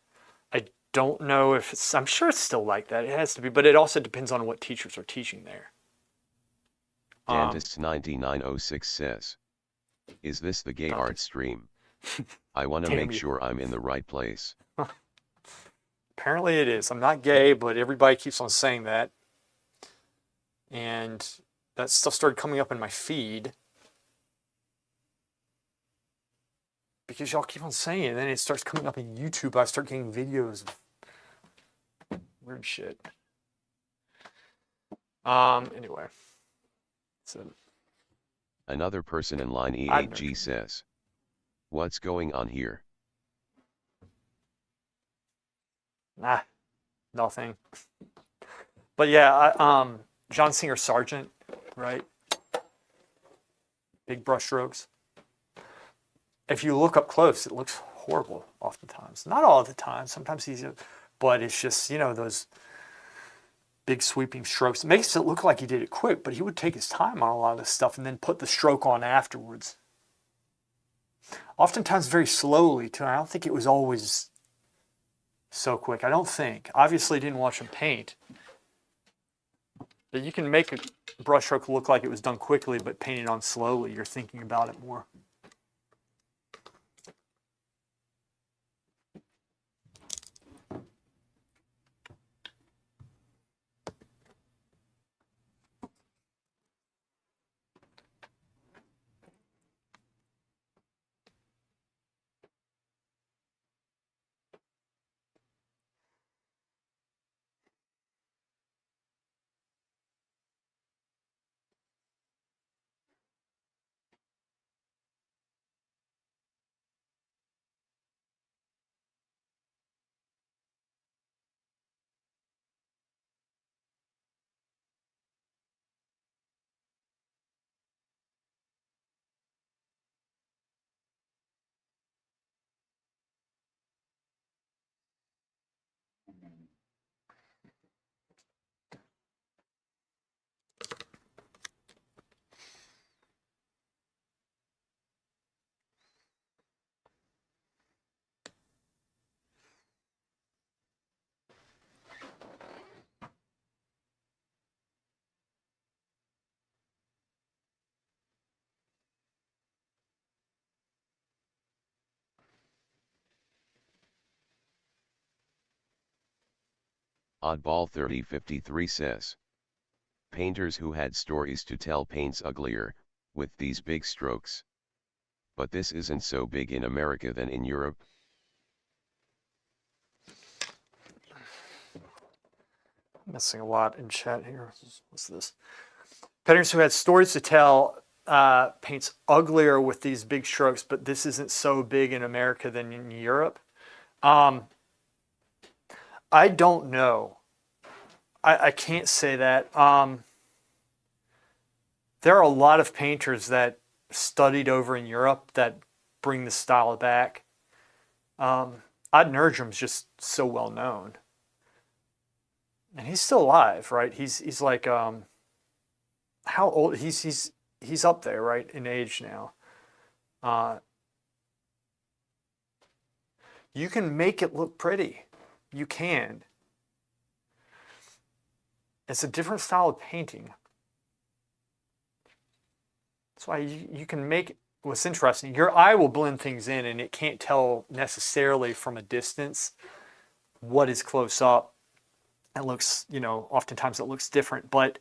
I don't know if it's, I'm sure it's still like that. It has to be, but it also depends on what teachers are teaching there. Dantists 9906 says, is this the gay art stream? I want to make sure I'm in the right place. Apparently it is. I'm not gay, but everybody keeps on saying that. And that stuff started coming up in my feed. Because y'all keep on saying it, and then it starts coming up in YouTube. I start getting videos of weird shit. Anyway. So, another person in line E8G says, what's going on here? Nah, nothing. But yeah, John Singer Sargent, right? Big brush strokes. If you look up close, it looks horrible oftentimes. Not all the time. Sometimes he's, but it's just, you know, those big sweeping strokes. It makes it look like he did it quick, but he would take his time on a lot of this stuff and then put the stroke on afterwards. Oftentimes very slowly too. I don't think it was always so quick. I don't think. Obviously didn't watch him paint. But you can make a brush stroke look like it was done quickly, but painted on slowly. You're thinking about it more. Oddball 3053 says, painters who had stories to tell paints uglier, with these big strokes. But this isn't so big in America than in Europe. Missing a lot in chat here. What's this? Painters who had stories to tell paints uglier with these big strokes, but this isn't so big in America than in Europe. I don't know. I can't say that. There are a lot of painters that studied over in Europe that bring the style back. Odd Nerdrum's just so well known. And he's still alive, right? He's like how old? He's up there, right, in age now. You can make it look pretty. You can. It's a different style of painting. That's why you can make what's interesting, your eye will blend things in and it can't tell necessarily from a distance what is close up. It looks, oftentimes it looks different, but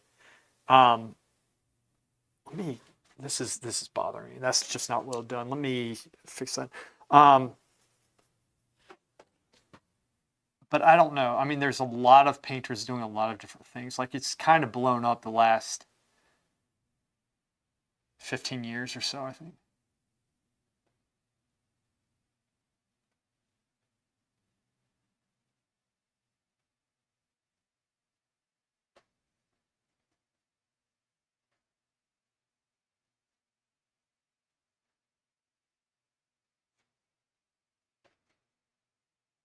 this is bothering me. That's just not well done. Let me fix that. But I don't know. I mean, there's a lot of painters doing a lot of different things. Like, it's kind of blown up the last 15 years or so, I think.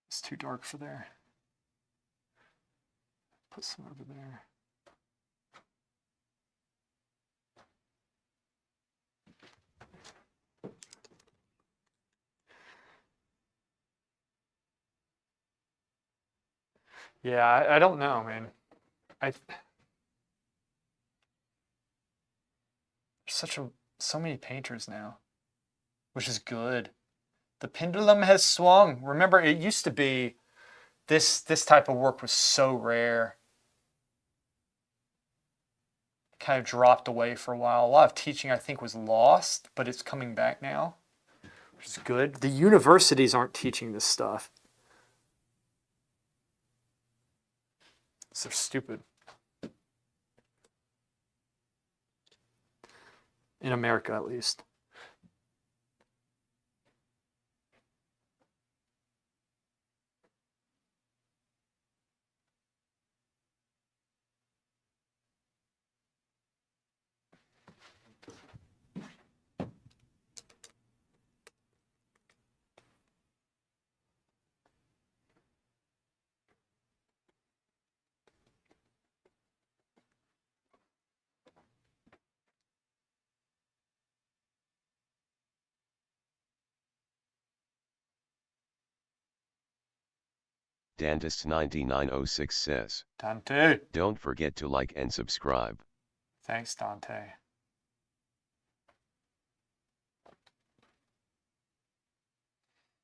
It's too dark for there. Put some over there. Yeah, I don't know, man. There's so many painters now, which is good. The pendulum has swung. Remember, it used to be this type of work was so rare. It kind of dropped away for a while. A lot of teaching, I think, was lost, but it's coming back now, which is good. The universities aren't teaching this stuff. So stupid. In America, at least. Dantist9906 says, Dante. don't forget to like and subscribe. Thanks, Dante.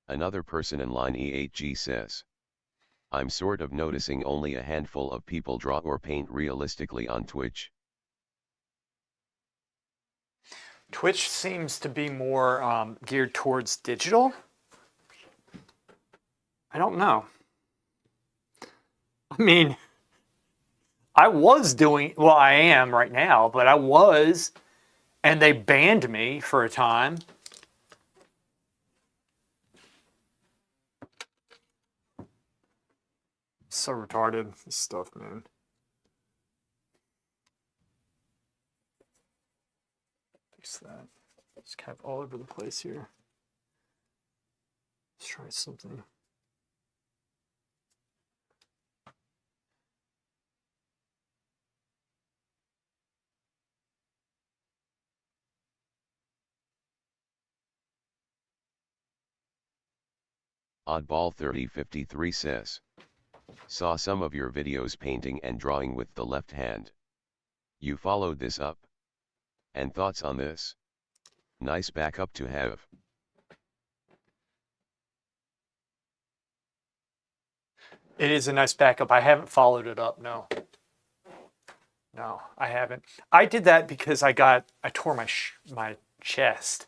Another person in line E8G says, I'm sort of noticing only a handful of people draw or paint realistically on Twitch. Twitch seems to be more geared towards digital. I don't know. I mean, I was doing, well, I am right now, but I was, and they banned me for a time. So retarded, this stuff, man. Fix that. It's kind of all over the place here. Let's try something. Oddball3053 says, saw some of your videos painting and drawing with the left hand. You followed this up. And thoughts on this? Nice backup to have. It is a nice backup. I haven't followed it up, no. No, I haven't. I did that because I tore my chest.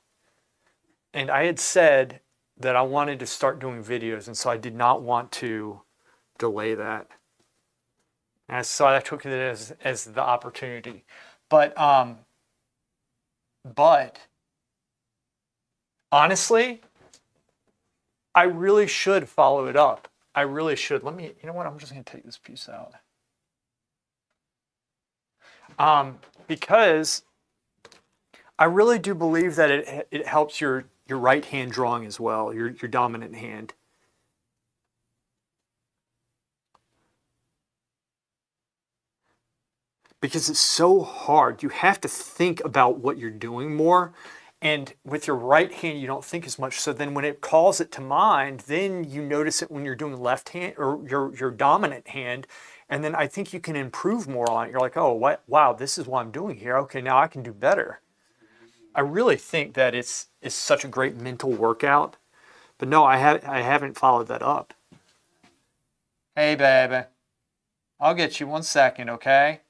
And I had said that I wanted to start doing videos, and so I did not want to delay that. And so I took it as the opportunity. But honestly, I really should follow it up. I really should. You know what? I'm just going to take this piece out. Because I really do believe that it helps your right hand drawing as well, your dominant hand. Because it's so hard. You have to think about what you're doing more. And with your right hand, you don't think as much. So then when it calls it to mind, then you notice it when you're doing left hand or your dominant hand. And then I think you can improve more on it. You're like, oh, wow, this is what I'm doing here. Okay, now I can do better. I really think that it's such a great mental workout. But no, I haven't followed that up. Hey, baby. I'll get you 1 second, okay?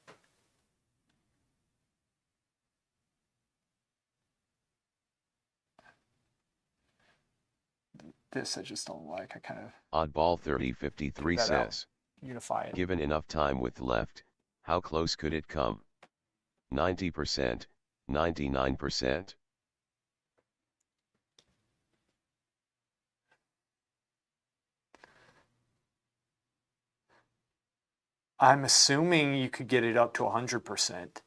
This I just don't like. I kind of Oddball 3053 that out. says, Unify it. given enough time with left, how close could it come? 90%, 99%? I'm assuming you could get it up to 100%.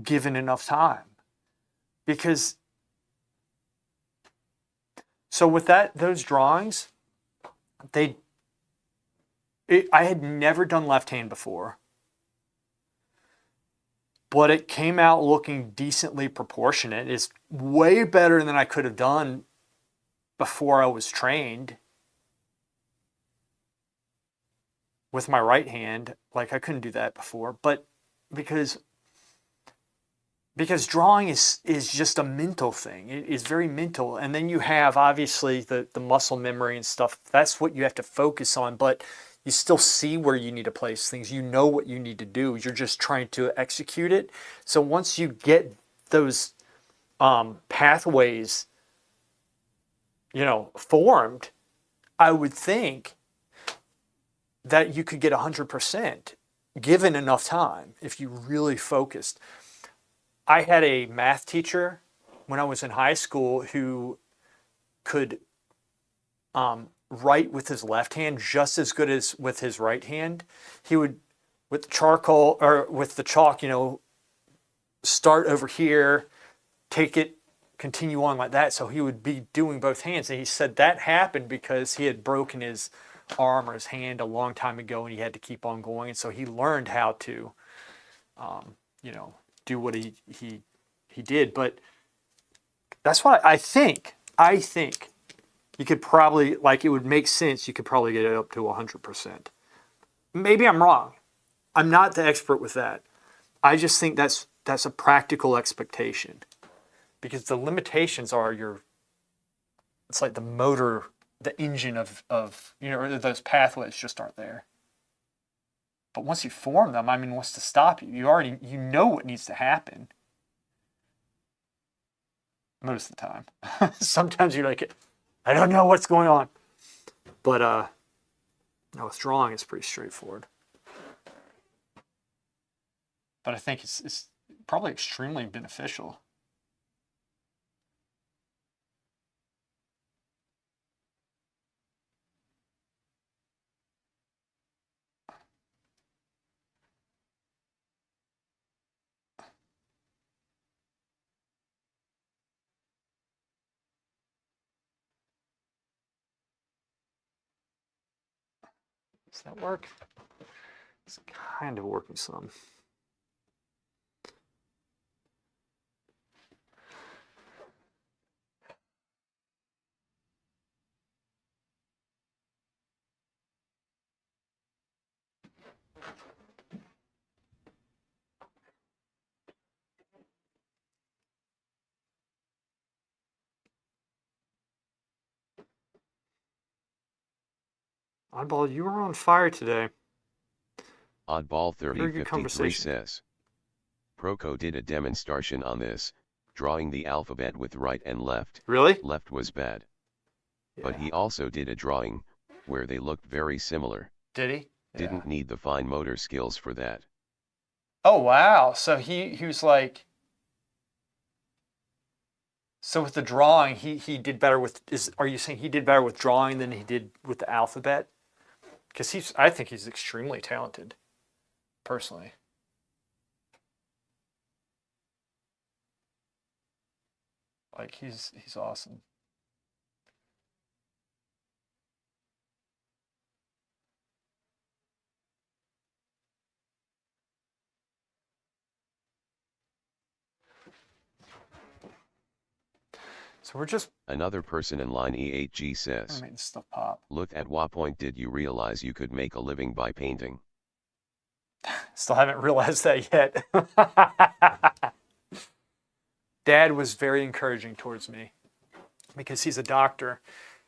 Given enough time. Because so with those drawings, I had never done left hand before, but it came out looking decently proportionate. It's way better than I could have done before I was trained with my right hand. Like I couldn't do that before, but because drawing is just a mental thing. It is very mental. And then you have obviously the muscle memory and stuff. That's what you have to focus on, but you still see where you need to place things. You know what you need to do. You're just trying to execute it. So once you get those pathways, formed, I would think that you could get 100% given enough time if you really focused. I had a math teacher when I was in high school who could write with his left hand just as good as with his right hand. He would, with charcoal or with the chalk, start over here, take it, continue on like that. So he would be doing both hands. And he said that happened because he had broken his arm or his hand a long time ago and he had to keep on going. And so he learned how to, do what he did. But that's what I think you could probably, like, it would make sense. You could probably get it up to 100%. Maybe I'm wrong. I'm not the expert with that. I just think that's a practical expectation because the limitations are it's like the motor, the engine of those pathways just aren't there. But once you form them, what's to stop you? You know what needs to happen. Most of the time. Sometimes you're like, I don't know what's going on. But with drawing, it's pretty straightforward. But I think it's probably extremely beneficial. Does that work? It's kind of working some. Oddball, you are on fire today. Oddball 3053 says, Proco did a demonstration on this, drawing the alphabet with right and left. Really? Left was bad. Yeah. But he also did a drawing, where they looked very similar. Did he? Didn't need the fine motor skills for that. Oh, wow. So he was like... So with the drawing, he did better with... Are you saying he did better with drawing than he did with the alphabet? Because I think he's extremely talented, personally. Like, he's awesome. So we're just... Another person in line E8G says, make this stuff pop. Look at what point did you realize you could make a living by painting? Still haven't realized that yet. Dad was very encouraging towards me because he's a doctor,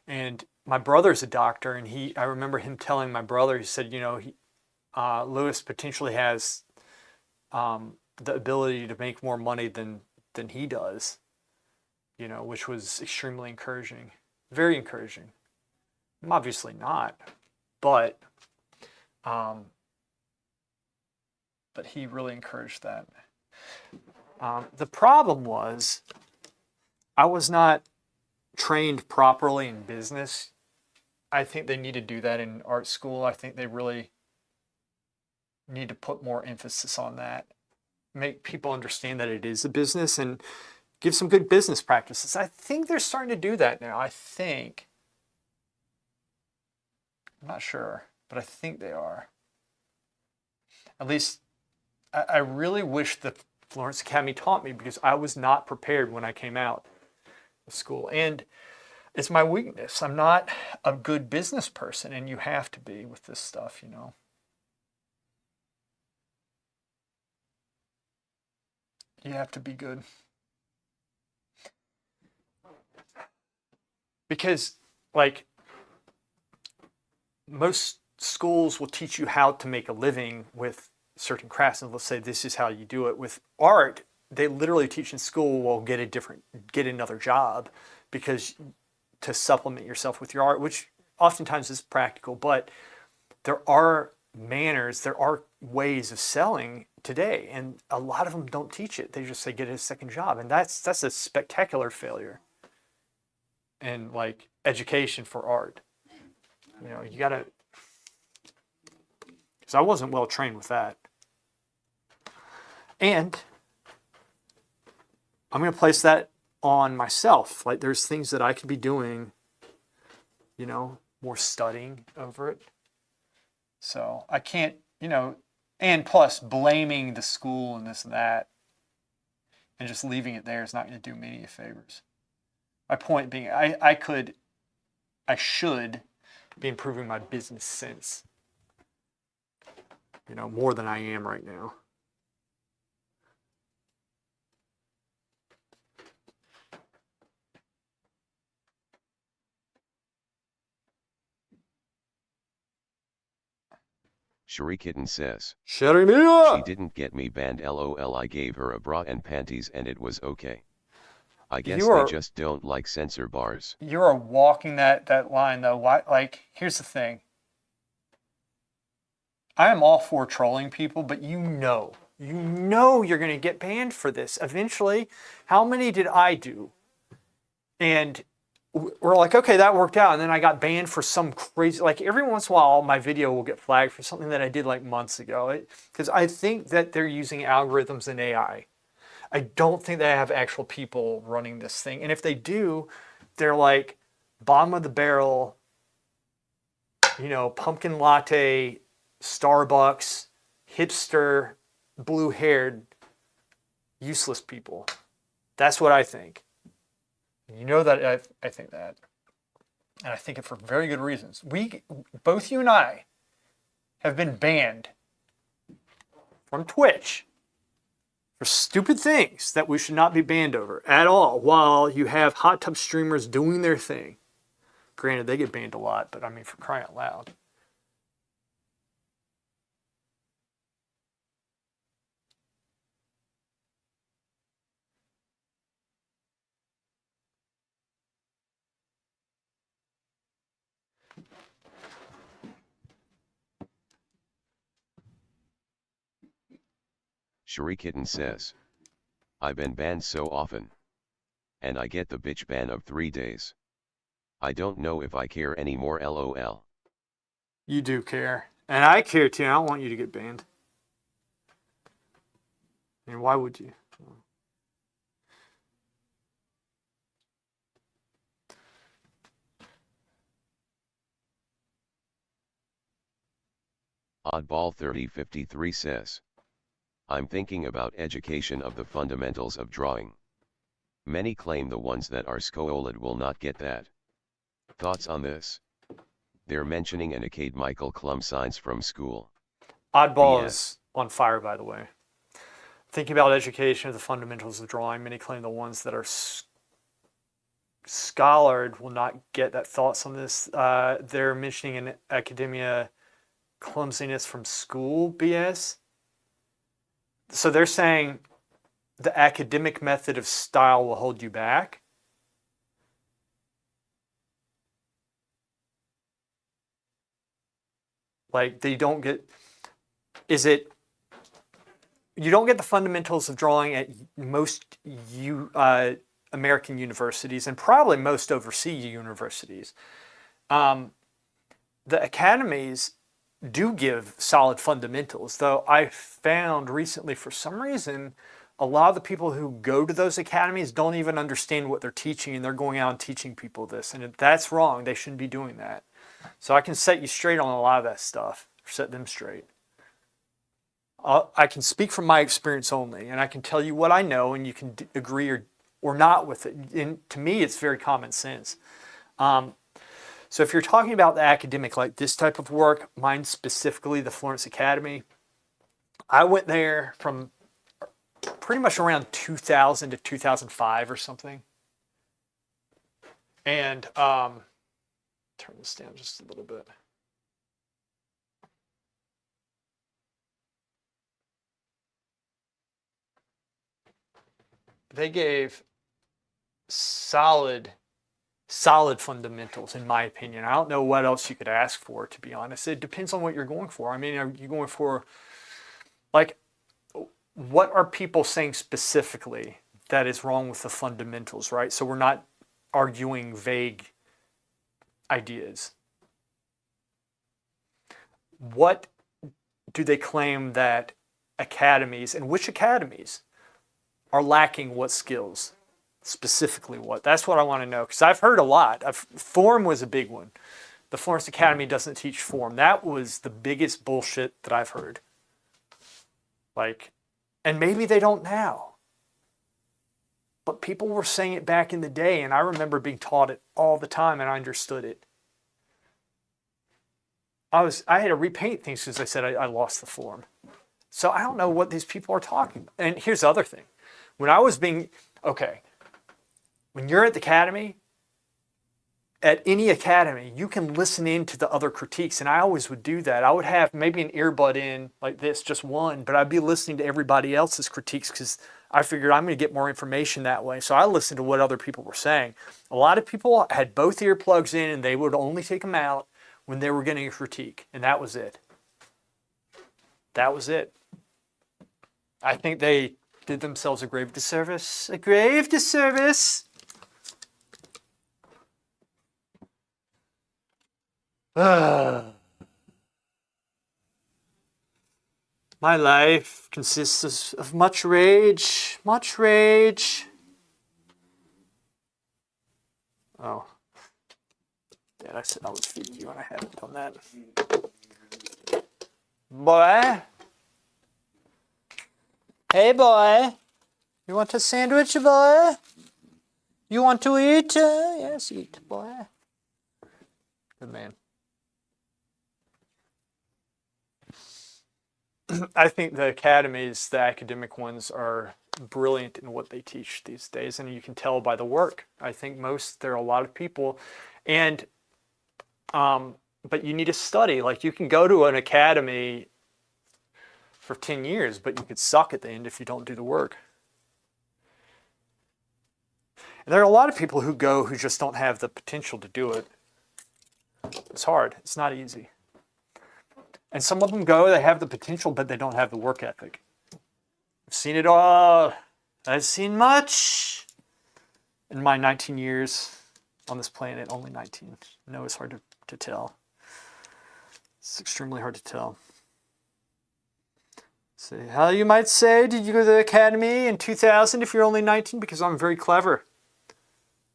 and my brother's a doctor, and I remember him telling my brother, he said, Lewis potentially has the ability to make more money than he does, which was extremely encouraging, very encouraging. I'm obviously not, but he really encouraged that. The problem was I was not trained properly in business. I think they need to do that in art school. I think they really need to put more emphasis on that. Make people understand that it is a business and give some good business practices. I think they're starting to do that now. I'm not sure, but I think they are. At least I really wish the Florence Academy taught me, because I was not prepared when I came out of school. And it's my weakness. I'm not a good business person, and you have to be with this stuff, You have to be good. Because, like, most schools will teach you how to make a living with certain crafts, and let's say this is how you do it. With art, they literally teach in school, well, get another job, because to supplement yourself with your art, which oftentimes is practical, but there are manners, there are ways of selling today, and a lot of them don't teach it. They just say get a second job, and that's a spectacular failure in like education for art. You gotta, because I wasn't well trained with that. And I'm going to place that on myself. Like, there's things that I could be doing, more studying over it. So I can't, and plus blaming the school and this and that and just leaving it there is not going to do me any favors. My point being, I should be improving my business sense, more than I am right now. Sherry Kitten says, Sherry Mia! She didn't get me banned, lol. I gave her a bra and panties and it was okay. I guess they just don't like censor bars. You are walking that line though. Why? Like, here's the thing. I am all for trolling people, but you're going to get banned for this eventually. How many did I do? And we're like, okay, that worked out. And then I got banned for some crazy, like every once in a while, my video will get flagged for something that I did like months ago. Because I think that they're using algorithms and AI. I don't think they have actual people running this thing. And if they do, they're like bottom of the barrel, pumpkin latte, Starbucks, hipster, blue-haired, useless people. That's what I think. That I think that. And I think it for very good reasons. Both you and I have been banned from Twitch for stupid things that we should not be banned over at all, while you have hot tub streamers doing their thing. Granted, they get banned a lot, but I mean, for crying out loud. Sherry Kitten says, I've been banned so often. And I get the bitch ban of 3 days. I don't know if I care anymore, lol. You do care. And I care too. I don't want you to get banned. And why would you? Oddball 3053 says, I'm thinking about education of the fundamentals of drawing. Many claim the ones that are schooled will not get that. Thoughts on this? They're mentioning an Acade Michael Klum signs from school. Oddball is on fire, by the way. Thinking about education of the fundamentals of drawing, many claim the ones that are scholared will not get that. Thoughts on this? They're mentioning in academia clumsiness from school BS. So they're saying the academic method of style will hold you back. Like they don't get, is it, you don't get the fundamentals of drawing at most American universities and probably most overseas universities. The academies do give solid fundamentals, though I found recently for some reason a lot of the people who go to those academies don't even understand what they're teaching, and they're going out and teaching people this, and that's wrong. They shouldn't be doing that. So I can set you straight on a lot of that stuff, set them straight. I can speak from my experience only, and I can tell you what I know, and you can agree or not with it. And to me, it's very common sense. So if you're talking about the academic, like this type of work, mine specifically, the Florence Academy, I went there from pretty much around 2000 to 2005 or something. And turn this down just a little bit. They gave solid fundamentals, in my opinion. I don't know what else you could ask for, to be honest. It depends on what you're going for. I mean, are you going for, like, what are people saying specifically that is wrong with the fundamentals, right? So we're not arguing vague ideas. What do they claim that academies, and which academies, are lacking what skills? Specifically what? That's what I want to know, because I've heard a lot. Form was a big one. The Florence Academy doesn't teach form. That was the biggest bullshit that I've heard. Like, and maybe they don't now. But people were saying it back in the day, and I remember being taught it all the time, and I understood it. I had to repaint things because I said I lost the form. So I don't know what these people are talking about. And here's the other thing. When I was being, okay, when you're at the academy, at any academy, you can listen into the other critiques. And I always would do that. I would have maybe an earbud in like this, just one, but I'd be listening to everybody else's critiques because I figured I'm going to get more information that way. So I listened to what other people were saying. A lot of people had both earplugs in, and they would only take them out when they were getting a critique. And that was it. That was it. I think they did themselves a grave disservice. A grave disservice. My life consists of much rage. Much rage. Oh. Yeah, I said I would feed you, and I haven't done that. Boy. Hey, boy. You want a sandwich, boy? You want to eat? Yes, eat, boy. Good man. I think the academies, the academic ones, are brilliant in what they teach these days, and you can tell by the work. I think there are a lot of people, and but you need to study. Like, you can go to an academy for 10 years, but you could suck at the end if you don't do the work. And there are a lot of people who go who just don't have the potential to do it. It's hard. It's not easy. And some of them go, they have the potential, but they don't have the work ethic. I've seen it all. I've seen much in my 19 years on this planet. Only 19. I know it's hard to tell. It's extremely hard to tell. So, how you might say, did you go to the academy in 2000 if you're only 19? Because I'm very clever.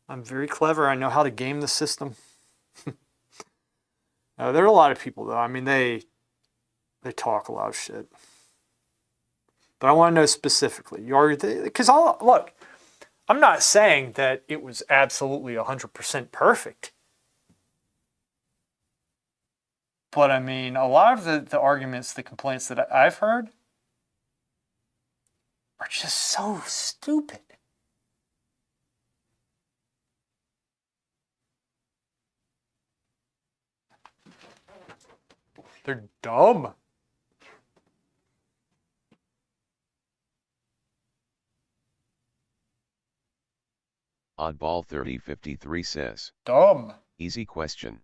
I'm very clever. I know how to game the system. There are a lot of people, though. I mean, they talk a lot of shit. But I want to know specifically. Because look, I'm not saying that it was absolutely 100% perfect. But I mean, a lot of the arguments, the complaints that I've heard are just so stupid. They're dumb. Oddball 3053 says. Dumb. Easy question.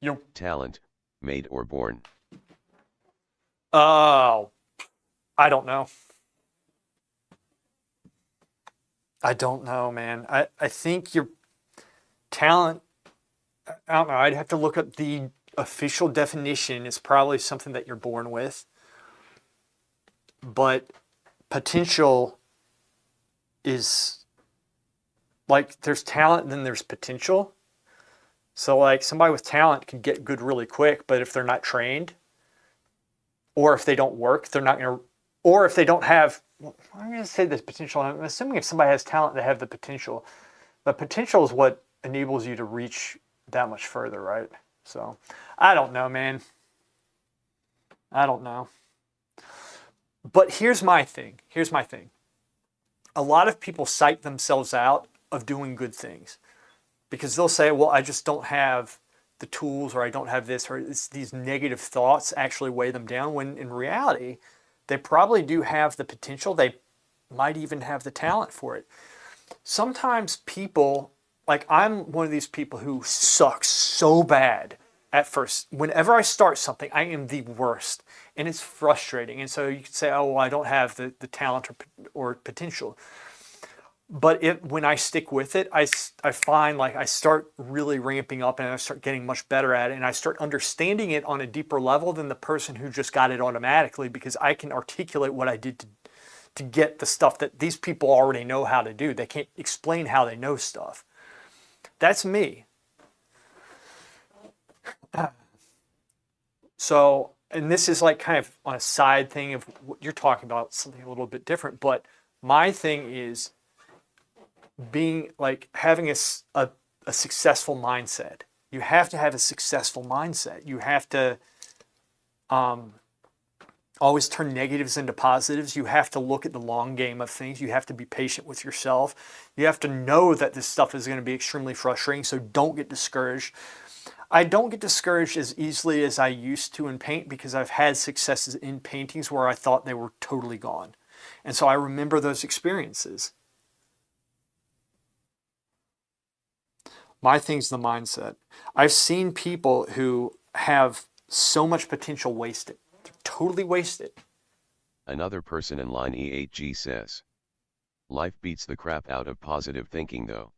Yo. Talent, made or born? Oh, I don't know. I don't know, man. I think your talent, I don't know. I'd have to look up the official definition. It's probably something that you're born with. But potential is like there's talent and then there's potential. So like somebody with talent can get good really quick, but if they're not trained or if they don't work, they're not going to, or if they don't have, I'm going to say this potential. I'm assuming if somebody has talent, they have the potential. But potential is what enables you to reach that much further, right? So I don't know, man. I don't know. But here's my thing. Here's my thing. A lot of people psych themselves out of doing good things because they'll say, well, I just don't have the tools or I don't have this, or it's these negative thoughts actually weigh them down when in reality, they probably do have the potential. They might even have the talent for it. Sometimes people, like I'm one of these people who sucks so bad at first. Whenever I start something, I am the worst and it's frustrating. And so you could say, oh, well, I don't have the talent or potential. But when I stick with it, I find like I start really ramping up and I start getting much better at it. And I start understanding it on a deeper level than the person who just got it automatically because I can articulate what I did to get the stuff that these people already know how to do. They can't explain how they know stuff. That's me. So, and this is like kind of on a side thing of what you're talking about, something a little bit different. But my thing is being like having a successful mindset. You have to have a successful mindset. You have to always turn negatives into positives. You have to look at the long game of things. You have to be patient with yourself. You have to know that this stuff is going to be extremely frustrating, so don't get discouraged. I don't get discouraged as easily as I used to in paint because I've had successes in paintings where I thought they were totally gone. And so I remember those experiences. My thing's the mindset. I've seen people who have so much potential wasted. They're totally wasted. Another person in line E8G says. Life beats the crap out of positive thinking though.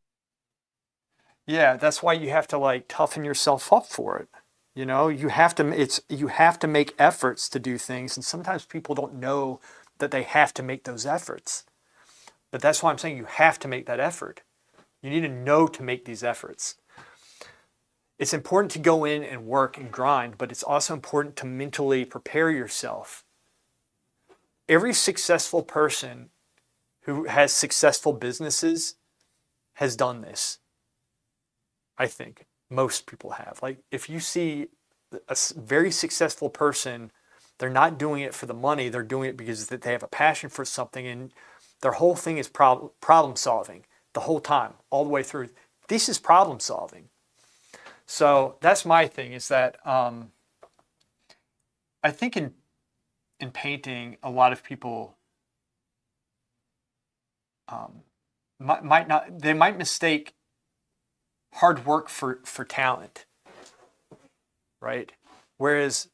Yeah, that's why you have to like toughen yourself up for it. You know, you have to make efforts to do things, and sometimes people don't know that they have to make those efforts. But that's why I'm saying you have to make that effort. You need to know to make these efforts. It's important to go in and work and grind, but it's also important to mentally prepare yourself. Every successful person who has successful businesses has done this. I think most people have. Like if you see a very successful person, they're not doing it for the money, they're doing it because they have a passion for something and their whole thing is problem solving the whole time, all the way through. This is problem solving. So that's my thing is that I think in painting, a lot of people might mistake hard work for talent, right? Whereas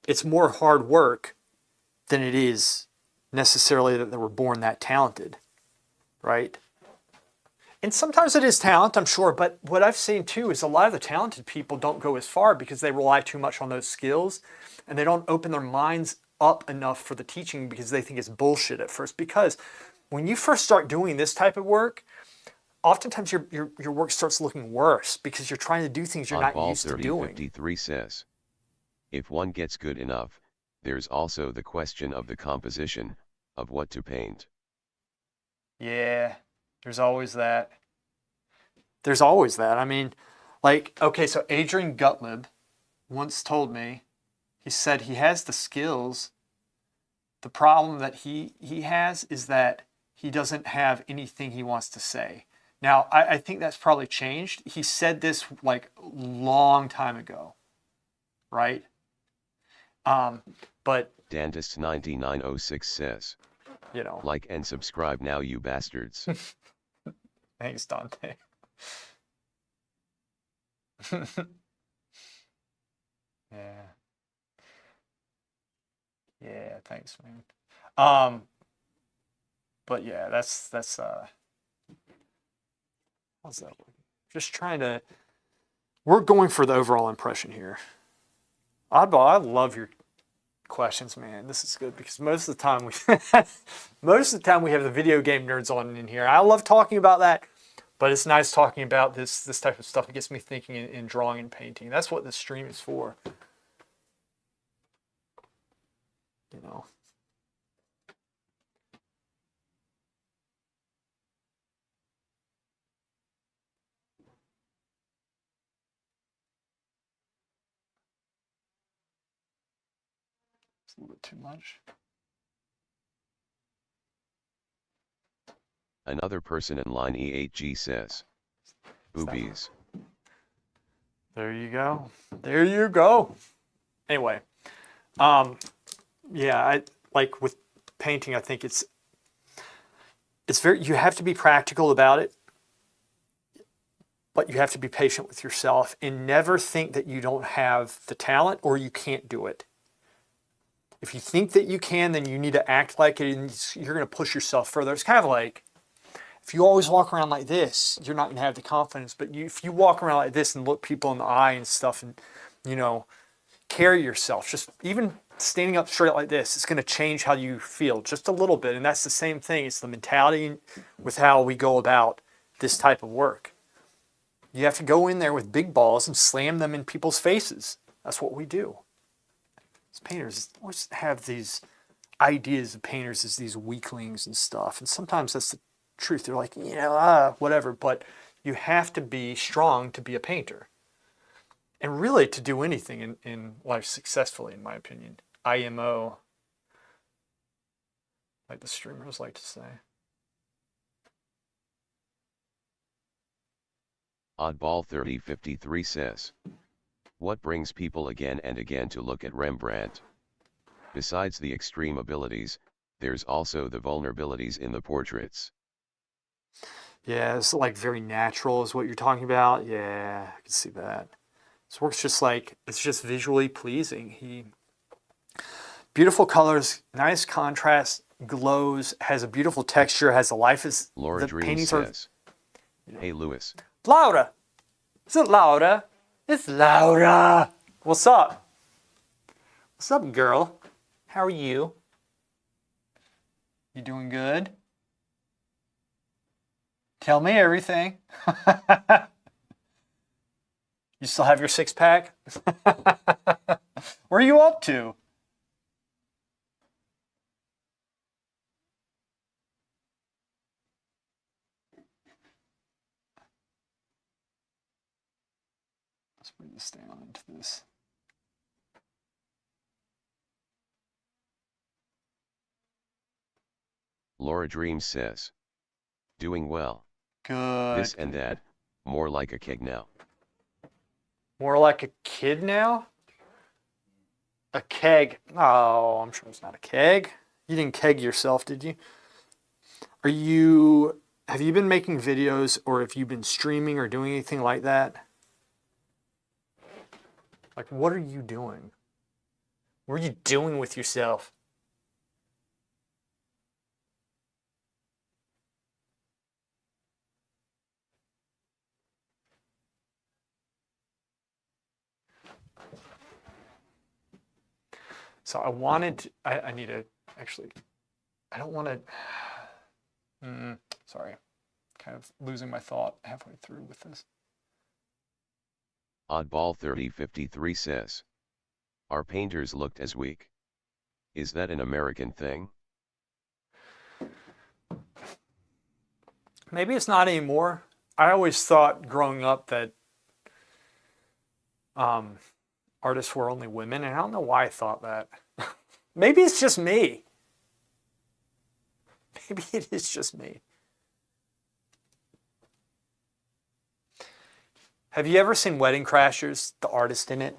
it's more hard work than it is necessarily that they were born that talented, right? And sometimes it is talent, I'm sure, but what I've seen too is a lot of the talented people don't go as far because they rely too much on those skills and they don't open their minds up enough for the teaching because they think it's bullshit at first. Because when you first start doing this type of work, oftentimes your work starts looking worse because you're trying to do things you're not used to doing. 3053 says, if one gets good enough, there's also the question of the composition, of what to paint. Yeah, there's always that. There's always that. I mean, like, okay, so Adrian Gutlib once told me, he said he has the skills the problem that he has is that he doesn't have anything he wants to say. Now, I think that's probably changed. He said this like long time ago, right? But Dentist 9906 says, you know, like and subscribe now, you bastards. thanks, Dante. Yeah. Yeah, thanks, man. But yeah, that's how's that looking? Just trying to, we're going for the overall impression here. Oddball, I love your questions, man. This is good because most of the time we have the video game nerds on in here. I love talking about that, but it's nice talking about this type of stuff. It gets me thinking in drawing and painting. That's what this stream is for. You know. It's a little bit too much. Another person in line E8G says, boobies. There you go. There you go. Anyway, yeah, I like with painting. I think it's very. You have to be practical about it, but you have to be patient with yourself and never think that you don't have the talent or you can't do it. If you think that you can, then you need to act like it, and you're going to push yourself further. It's kind of like if you always walk around like this, you're not going to have the confidence. But if you walk around like this and look people in the eye and stuff, and you know, carry yourself, just even standing up straight like this, it's going to change how you feel just a little bit. And that's the same thing. It's the mentality with how we go about this type of work. You have to go in there with big balls and slam them in people's faces. That's what we do. As painters, always have these ideas of painters as these weaklings and stuff. And sometimes that's the truth. They're like, you know, whatever. But you have to be strong to be a painter. And really to do anything in life successfully, in my opinion. IMO, like the streamers like to say. Oddball 3053 says, what brings people again and again to look at Rembrandt? Besides the extreme abilities, there's also the vulnerabilities in the portraits. Yeah, it's like very natural is what you're talking about. Yeah, I can see that. This work's just like, it's just visually pleasing. Beautiful colors, nice contrast, glows, has a beautiful texture, has a life. Laura The Dream paintings says, hey Lewis. Laura! Is it Laura? It's Laura! What's up? What's up, girl? How are you? You doing good? Tell me everything. You still have your six-pack? Where are you up to? Let's bring this down into this. Laura Dreams says, doing well. Good. This and that, more like a keg now. More like a kid now? A keg. Oh, I'm sure it's not a keg. You didn't keg yourself, did you? Have you been making videos or have you been streaming or doing anything like that? Like, what are you doing? What are you doing with yourself? So I need to actually, I don't want to, sorry, kind of losing my thought halfway through with this. Oddball 3053 says, our painters looked as weak. Is that an American thing? Maybe it's not anymore. I always thought growing up that artists were only women, and I don't know why I thought that. Maybe it's just me. Maybe it is just me. Have you ever seen Wedding Crashers, the artist in it?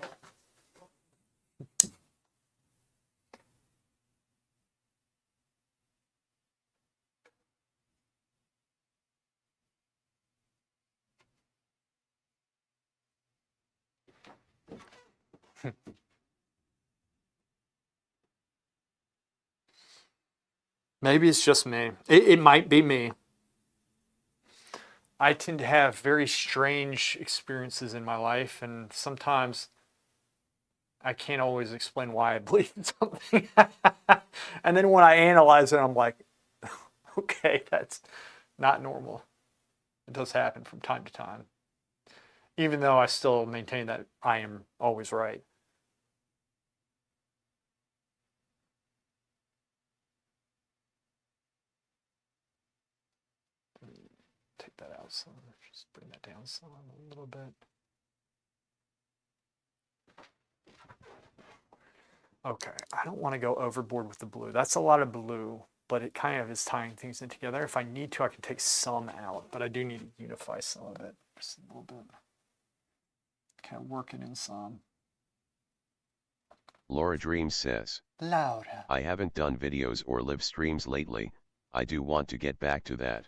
Maybe it's just me. It might be me. I tend to have very strange experiences in my life, and sometimes I can't always explain why I believe in something. And then when I analyze it, I'm like, okay, that's not normal. It does happen from time to time, even though I still maintain that I am always right. Take that out some. Just bring that down some a little bit. Okay, I don't want to go overboard with the blue. That's a lot of blue, but it kind of is tying things in together. If I need to, I can take some out, but I do need to unify some of it. Just a little bit. Kind of working in some. Laura Dreams says, Laura. I haven't done videos or live streams lately. I do want to get back to that.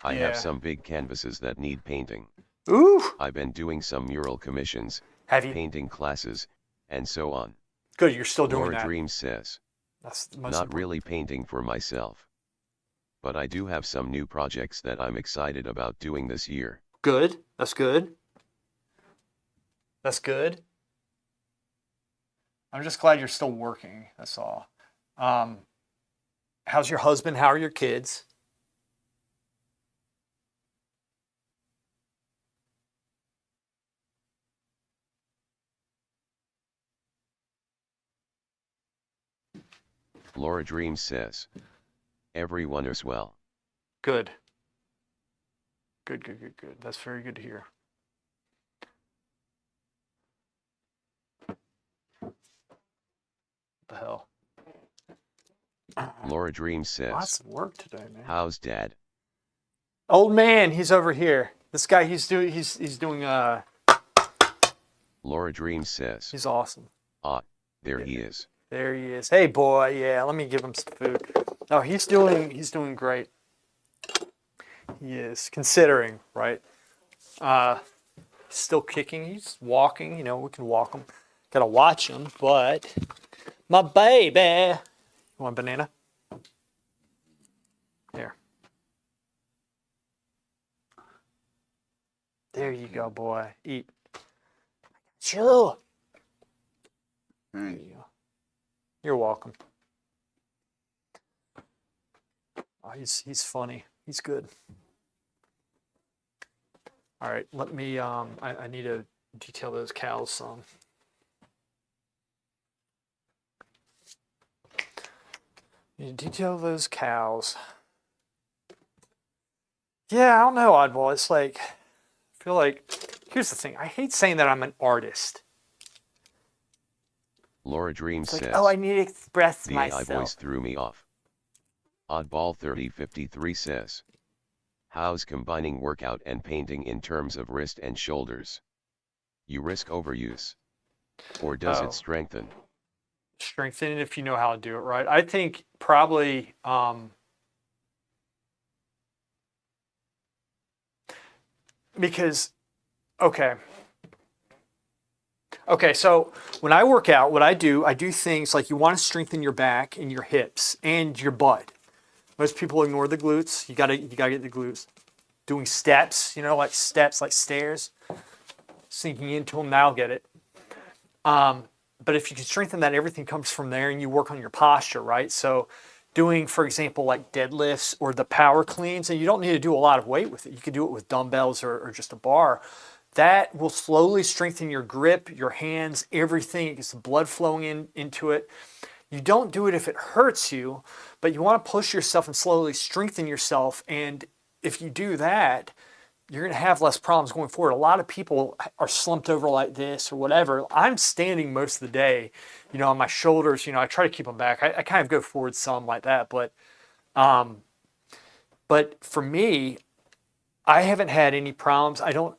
I have some big canvases that need painting. Ooh! I've been doing some mural commissions, Have you? painting classes, and so on. Good, you're still doing Laura that. Dreams says, That's the most not important. really painting for myself. But I do have some new projects that I'm excited about doing this year. Good. That's good. That's good. I'm just glad you're still working. That's all. How's your husband? How are your kids? Laura Dreams says, everyone is well. Good. Good, good, good, good. That's very good to hear. What the hell? Laura Dreams says, Lots of work today, man. how's Dad? Old man, he's over here. This guy, he's doing Laura Dreams says, he's awesome. There he is. There he is. Hey boy, yeah, let me give him some food. No, he's doing great. He is, considering, right? Still kicking, he's walking, you know, we can walk him. Gotta watch him, but my baby. You want a banana? Here. There you go, boy. Eat. Sure. There you go. You're welcome. Oh, he's funny. He's good. All right, let me. I need to detail those cows some. Need to detail those cows. Yeah, I don't know, Oddball. It's like, I feel like. Here's the thing. I hate saying that I'm an artist. Laura Dreams It's like, says, oh, I need to express the AI myself. voice threw me off. Oddball 3053 says, how's combining workout and painting in terms of wrist and shoulders? You risk overuse. Or does it strengthen? Strengthen it if you know how to do it right. I think probably because okay, so when I work out, what I do things like you want to strengthen your back and your hips and your butt. Most people ignore the glutes. You gotta get the glutes. Doing steps, you know, like steps, like stairs, sinking into them. Now get it. But if you can strengthen that, everything comes from there, and you work on your posture, right? So doing, for example, like deadlifts or the power cleans, and you don't need to do a lot of weight with it. You can do it with dumbbells or just a bar. That will slowly strengthen your grip, your hands, everything. It gets the blood flowing into it. You don't do it if it hurts you, but you want to push yourself and slowly strengthen yourself. And if you do that, you're going to have less problems going forward. A lot of people are slumped over like this or whatever. I'm standing most of the day, you know, on my shoulders. You know, I try to keep them back. I kind of go forward some like that, but But for me, I haven't had any problems. I don't,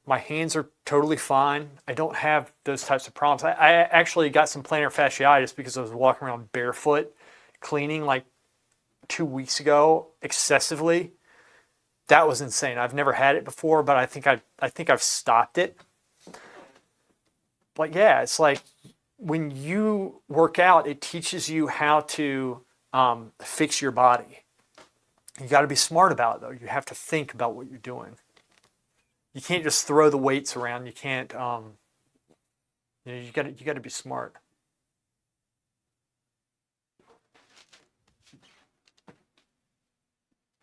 my hands are totally fine. I don't have those types of problems. I actually got some plantar fasciitis because I was walking around barefoot cleaning like 2 weeks ago excessively. That was insane. I've never had it before, but I think I've stopped it. But yeah, it's like when you work out, it teaches you how to fix your body. You got to be smart about it, though. You have to think about what you're doing. You can't just throw the weights around. You can't. You got to be smart.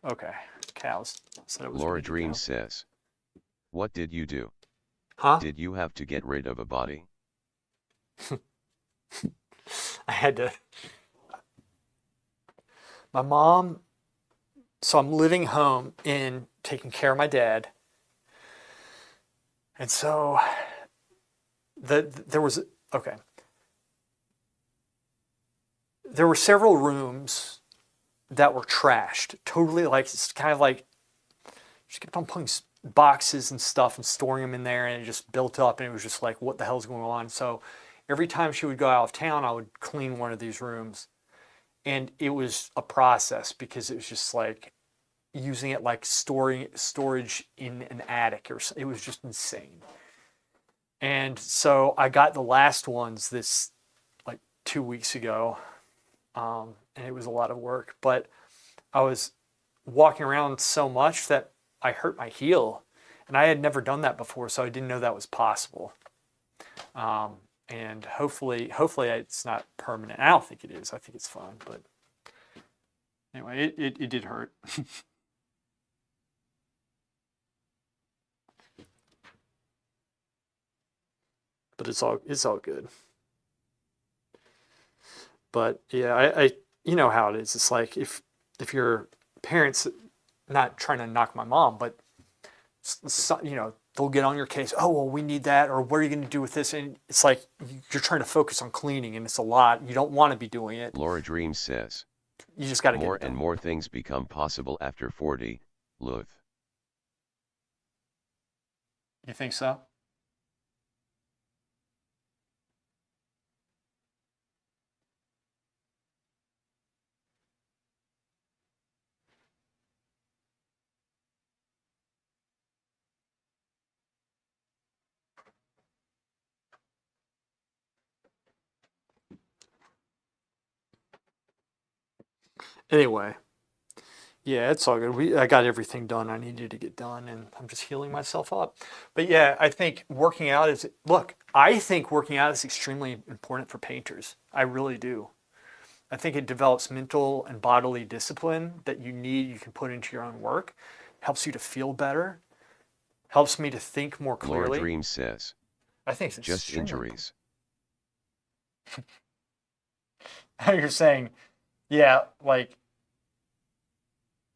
Okay, cows. Said it was Laura ready to go. Dream says, what did you do? Huh? Did you have to get rid of a body? I had to. My mom. So I'm living home and taking care of my dad. And so there was, okay. There were several rooms that were trashed. Totally like, it's kind of like, she kept on putting boxes and stuff and storing them in there, and it just built up, and it was just like, what the hell's going on? So every time she would go out of town, I would clean one of these rooms. And it was a process because it was just like using it like storage in an attic, or it was just insane. And so I got the last ones this like 2 weeks ago, and it was a lot of work. But I was walking around so much that I hurt my heel, and I had never done that before, so I didn't know that was possible. And hopefully it's not permanent. I don't think it is. I think it's fine. But anyway, it did hurt. But it's all good. But yeah, I you know how it is. It's like if your parents, not trying to knock my mom, but they'll get on your case. Oh, well, we need that, or what are you going to do with this? And it's like you're trying to focus on cleaning, and it's a lot. You don't want to be doing it. Laura Dream says, you just got to get more it done. and more things become possible after 40. Luth. You think so? Anyway, yeah, it's all good. I got everything done I needed to get done, and I'm just healing myself up. But yeah, I think working out is extremely important for painters. I really do. I think it develops mental and bodily discipline that you can put into your own work. Helps you to feel better. Helps me to think more clearly. Laura Dream says, I think it's just injuries. You're saying, yeah, like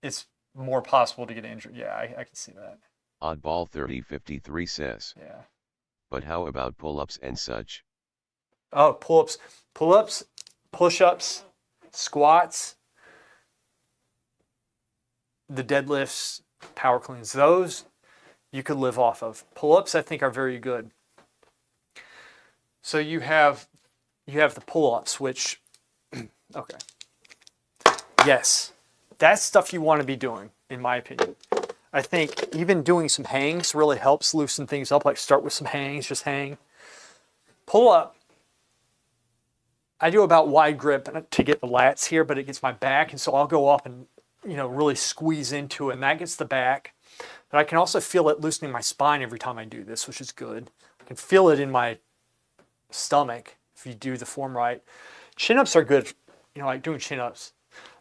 it's more possible to get injured. Yeah, I can see that. Oddball 3053 says, yeah. But how about pull-ups and such? Oh, pull-ups, push-ups, squats, the deadlifts, power cleans. Those you could live off of. Pull-ups, I think, are very good. So you have the pull-ups, which, okay. Yes, that's stuff you want to be doing, in my opinion. I think even doing some hangs really helps loosen things up. Like start with some hangs, just hang. Pull up. I do about wide grip to get the lats here, but it gets my back, and so I'll go up and really squeeze into it, and that gets the back. But I can also feel it loosening my spine every time I do this, which is good. I can feel it in my stomach if you do the form right. Chin-ups are good, like doing chin-ups.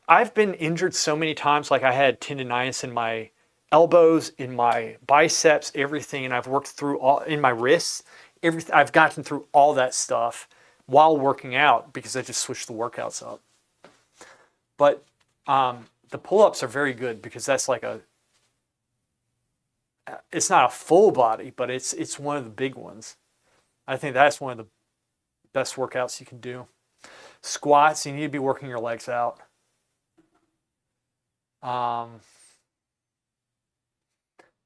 I've been injured so many times, like I had tendonitis in my elbows, in my biceps, everything, and I've worked through all, in my wrists, everything. I've gotten through all that stuff while working out because I just switched the workouts up. But the pull-ups are very good because that's like it's not a full body, but it's one of the big ones. I think that's one of the best workouts you can do. Squats, you need to be working your legs out. Um,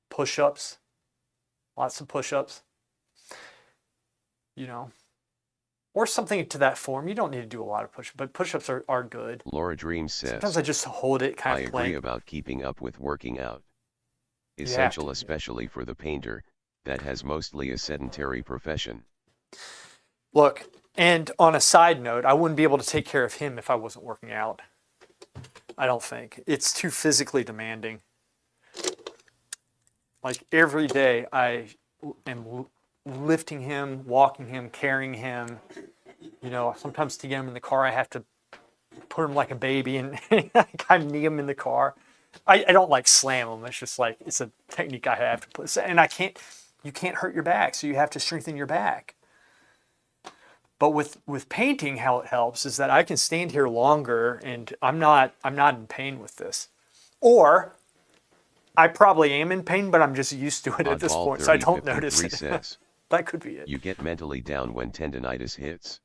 push-ups, lots of push-ups, you know, or something to that form. You don't need to do a lot of push-ups, but push-ups are good. Laura Dreams Sometimes says, I just hold it, kind I of agree plank. about keeping up with working out. You have Essential to. especially for the painter, that has mostly a sedentary profession. Look, and on a side note, I wouldn't be able to take care of him if I wasn't working out. I don't think. It's too physically demanding. Like every day I am lifting him, walking him, carrying him. You know, sometimes to get him in the car, I have to put him like a baby and kind of knee him in the car. I don't like slam him. It's just like, it's a technique I have to put. And you can't hurt your back, so you have to strengthen your back. But with painting, how it helps is that I can stand here longer and I'm not in pain with this. Or I probably am in pain, but I'm just used to it at this Oddball point, so I don't notice 3053 it. says, That could be it. you get mentally down when tendinitis hits.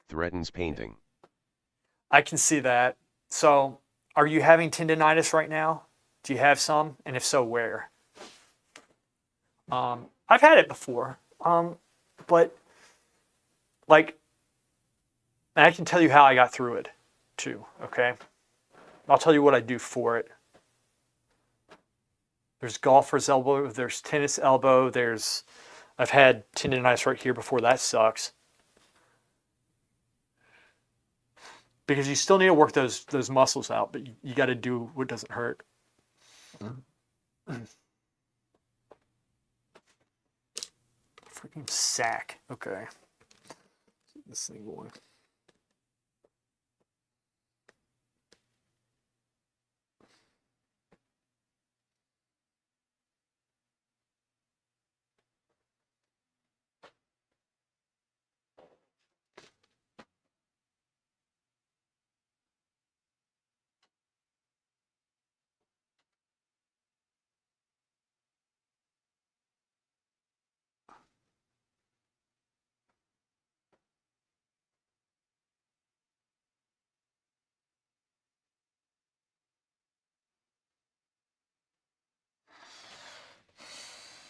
Threatens painting. I can see that. So, are you having tendinitis right now? Do you have some? And if so, where? I've had it before. But like, I can tell you how I got through it too, okay? I'll tell you what I do for it. There's golfer's elbow, there's tennis elbow, I've had tendinitis right here before, that sucks. Because you still need to work those muscles out, but you got to do what doesn't hurt. Freaking sack. Okay. Get this thing going.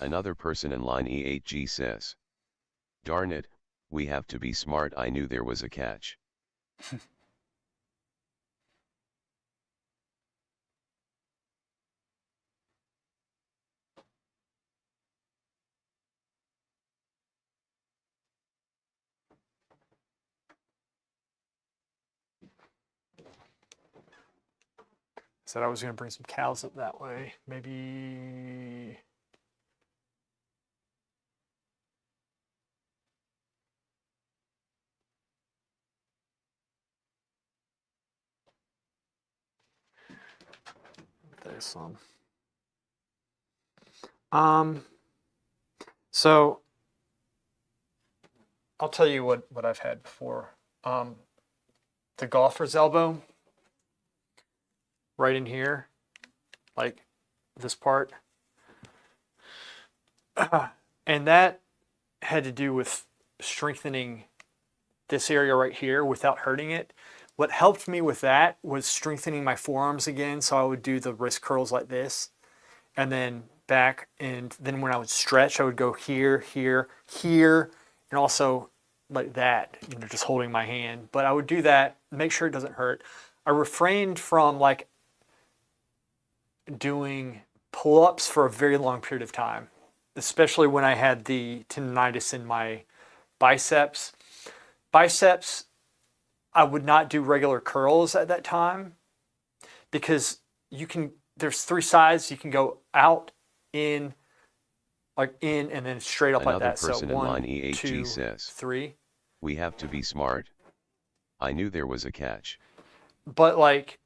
Another person in line E8G says, darn it, we have to be smart. I knew there was a catch. Said I was going to bring some cows up that way. Maybe. There's some. So I'll tell you what I've had before. The golfer's elbow, right in here, like this part. And that had to do with strengthening this area right here without hurting it. What helped me with that was strengthening my forearms again. So I would do the wrist curls like this and then back. And then when I would stretch, I would go here, here, here, and also like that, you know, just holding my hand. But I would do that, make sure it doesn't hurt. I refrained from like doing pull-ups for a very long period of time, especially when I had the tendinitis in my biceps. Biceps, I would not do regular curls at that time because there's three sides. You can go out, in, like in, and then straight up Another like that. person So in 1, line E8G 2, says, 3. we have to be smart. I knew there was a catch. But like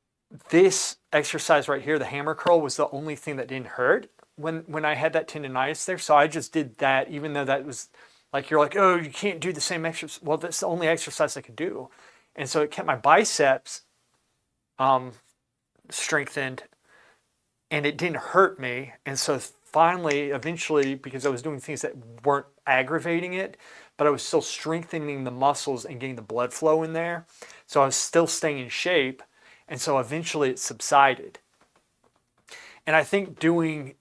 this exercise right here, the hammer curl, was the only thing that didn't hurt when I had that tendinitis there. So I just did that, even though that was like, you're like, oh, you can't do the same exercise. Well, that's the only exercise I could do. And so it kept my biceps strengthened and it didn't hurt me. And so finally, eventually, because I was doing things that weren't aggravating it, but I was still strengthening the muscles and getting the blood flow in there. So I was still staying in shape. And so eventually it subsided. And I think doing,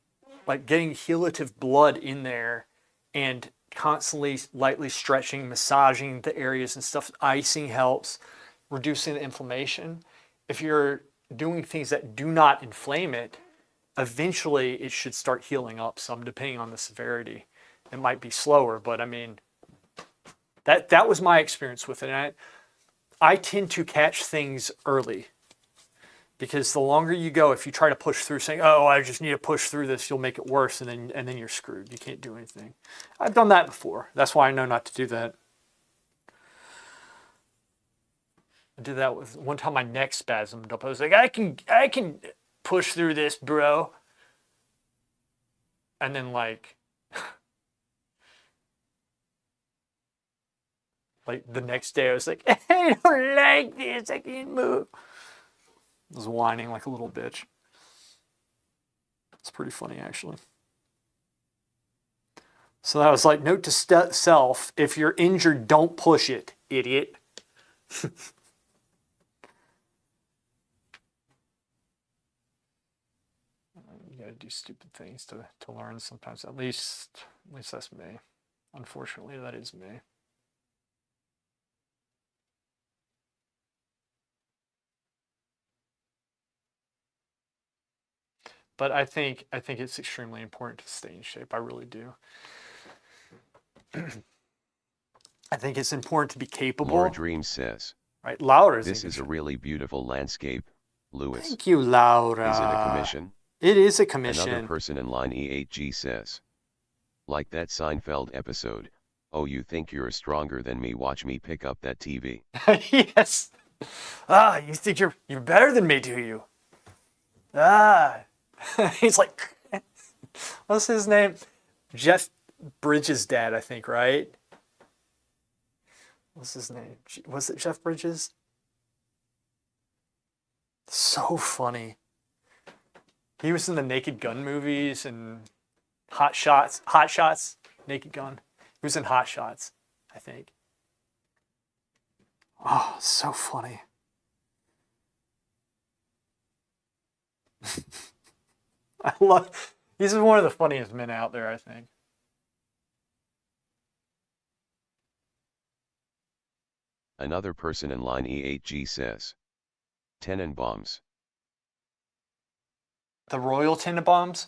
like getting healative blood in there and constantly lightly stretching, massaging the areas and stuff, icing helps, reducing the inflammation. If you're doing things that do not inflame it, eventually it should start healing up some, depending on the severity. It might be slower, but I mean, that was my experience with it. And I tend to catch things early, because the longer you go, if you try to push through saying, oh, I just need to push through this, you'll make it worse, and then you're screwed. You can't do anything. I've done that before. That's why I know not to do that. I did that with one time. My neck spasmed up. I was like, I can push through this, bro. And then like the next day, I was like, I don't like this. I can't move. I was whining like a little bitch. It's pretty funny, actually. So that was like, note to self: if you're injured, don't push it, idiot. You gotta do stupid things to learn sometimes. At least that's me. Unfortunately, that is me. But I think it's extremely important to stay in shape. I really do. I think it's important to be capable. Laura Dreams says, right, Laura. This is a really beautiful landscape, Lewis. Thank you, Laura. Is it a commission? It is a commission. Another person in line E8G says, like that Seinfeld episode, oh, you think you're stronger than me, watch me pick up that TV. Yes. Ah, you think you're better than me, do you? Ah. He's like, what's his name? Jeff Bridges' dad, I think, right? What's his name? Was it Jeff Bridges? So funny. He was in the Naked Gun movies and Hot Shots, Naked Gun. He was in Hot Shots, I think. Oh, so funny. He's one of the funniest men out there, I think. Another person in line E8G says, Tenenbaums. The Royal Tenenbaums?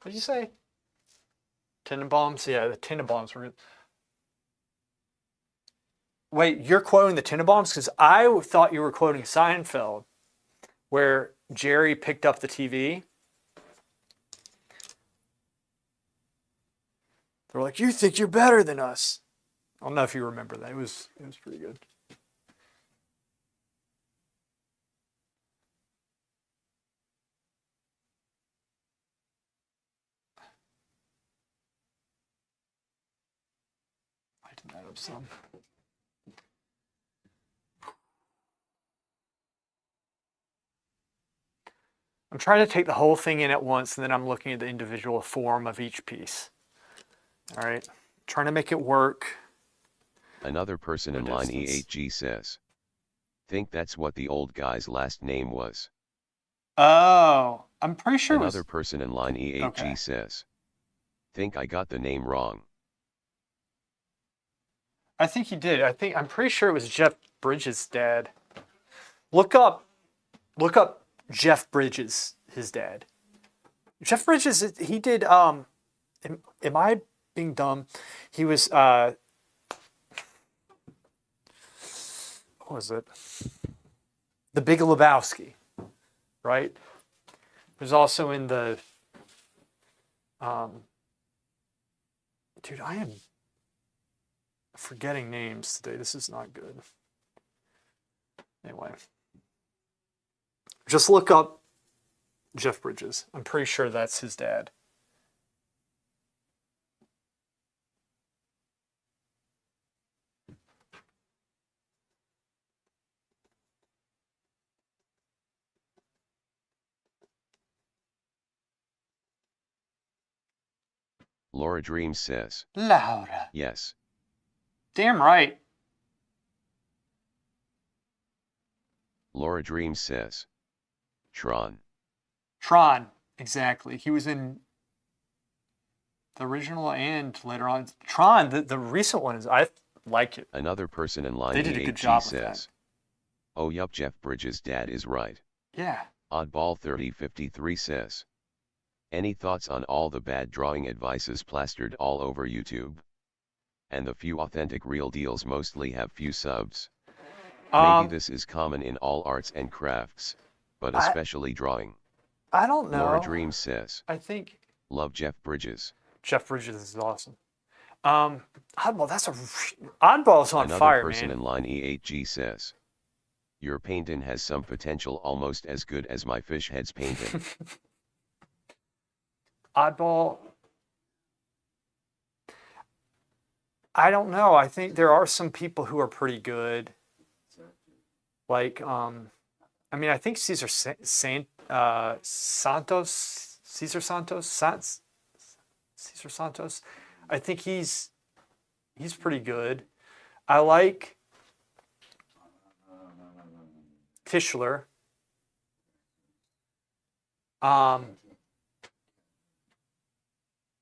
What did you say? Tenenbaums? Yeah, the Tenenbaums were... Wait, you're quoting the Tenenbaums? Because I thought you were quoting Seinfeld, where Jerry picked up the TV. They're like, you think you're better than us. I don't know if you remember that. It was pretty good. Lighten that up some. I'm trying to take the whole thing in at once, and then I'm looking at the individual form of each piece. All right, trying to make it work. Another person in line E8G says, think that's what the old guy's last name was. Oh, I'm pretty sure Another person in line E8G says, think I got the name wrong. I think he did. I'm pretty sure it was Jeff Bridges' dad. Look up Jeff Bridges, his dad. Jeff Bridges, he did, am I being dumb? He was, what was it? The Big Lebowski, right? He was also in the, dude, I am forgetting names today. This is not good. Anyway. Just look up Jeff Bridges. I'm pretty sure that's his dad. Laura Dreams says, Laura. yes. Damn right. Laura Dreams says, Tron. Tron. exactly. He was in the original and later on Tron. The recent one is I like it. Another person in line They did a good E8G job with that. says, "Oh yup, Jeff Bridges' dad is right." Yeah. Oddball 3053 says, "Any thoughts on all the bad drawing advices plastered all over YouTube? And the few authentic real deals mostly have few subs. Maybe this is common in all arts and crafts, but I especially drawing." I don't Laura know. Dreams says, I think "Love Jeff Bridges." Jeff Bridges is awesome. Oddball, Oddball's on Another fire, person man. in line E8G says, "Your painting has some potential almost as good as my fish head's painting." Oddball, I don't know. I think there are some people who are pretty good. Like, I mean, I think Cesar Santos. I think he's pretty good. I like Tischler. I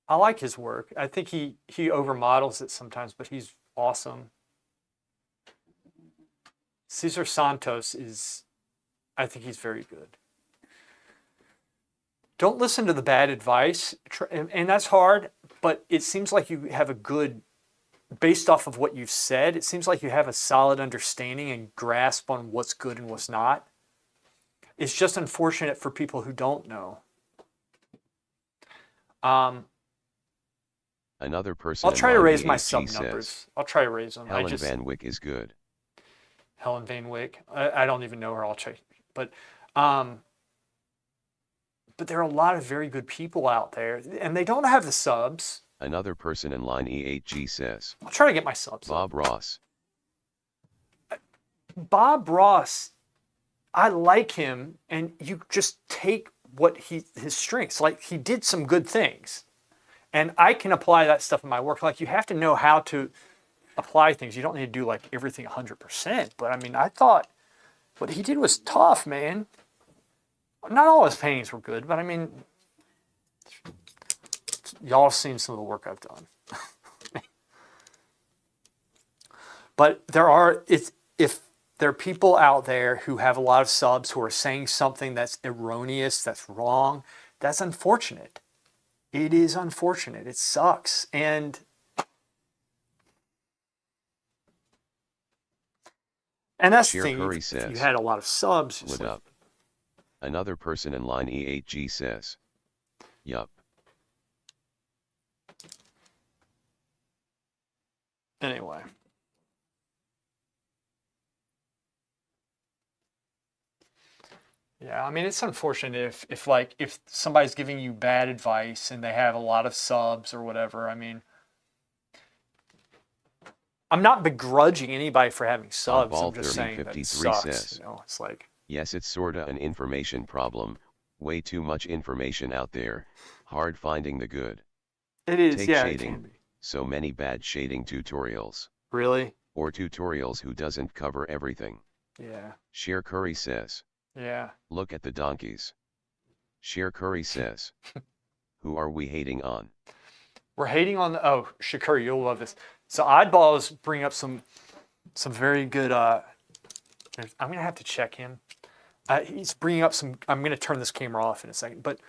like his work. I think he overmodels it sometimes, but he's awesome. Cesar Santos is, I think he's very good. Don't listen to the bad advice, and that's hard, but it seems like you have a good, based off of what you've said, it seems like you have a solid understanding and grasp on what's good and what's not. It's just unfortunate for people who don't know. Another person I'll in try to line raise my E8G sub says, numbers. I'll try to raise them. "Helen Van Wyck is good." Helen Van Wyck. I don't even know her. I'll check. But there are a lot of very good people out there, and they don't have the subs. Another person in line E8G says, I'll try to get my subs. "Bob Ross." Bob Ross, I like him, and you just take what his strengths. Like, he did some good things, and I can apply that stuff in my work. Like, you have to know how to apply things. You don't need to do like everything 100%. But I mean, I thought what he did was tough, man. Not all his paintings were good, but I mean, y'all have seen some of the work I've done. But if there are people out there who have a lot of subs who are saying something that's erroneous, that's wrong, that's unfortunate. It is unfortunate. It sucks. And that's the Sheer thing. Curry If says, you had a lot of subs. "Lit up." Another person in line E8G says, "Yup." Anyway. Yeah, I mean, it's unfortunate if somebody's giving you bad advice and they have a lot of subs or whatever. I mean, I'm not begrudging anybody for having subs. I'm Oddball just saying that it 3053 sucks. says, It's like, "Yes, it's sorta an information problem, way too much information out there, hard finding the good. it is. Take Yeah, it shading, can be. so many bad shading tutorials. Really? Or tutorials who doesn't cover everything." Yeah. Sheer Curry says, Yeah. "Look at the donkeys." Sheer Curry says, "Who are we hating on?" We're hating on Shakur, you'll love this. So Oddballs bring up some very good. I'm gonna have to check him. He's bringing up some. I'm gonna turn this camera off in a second, but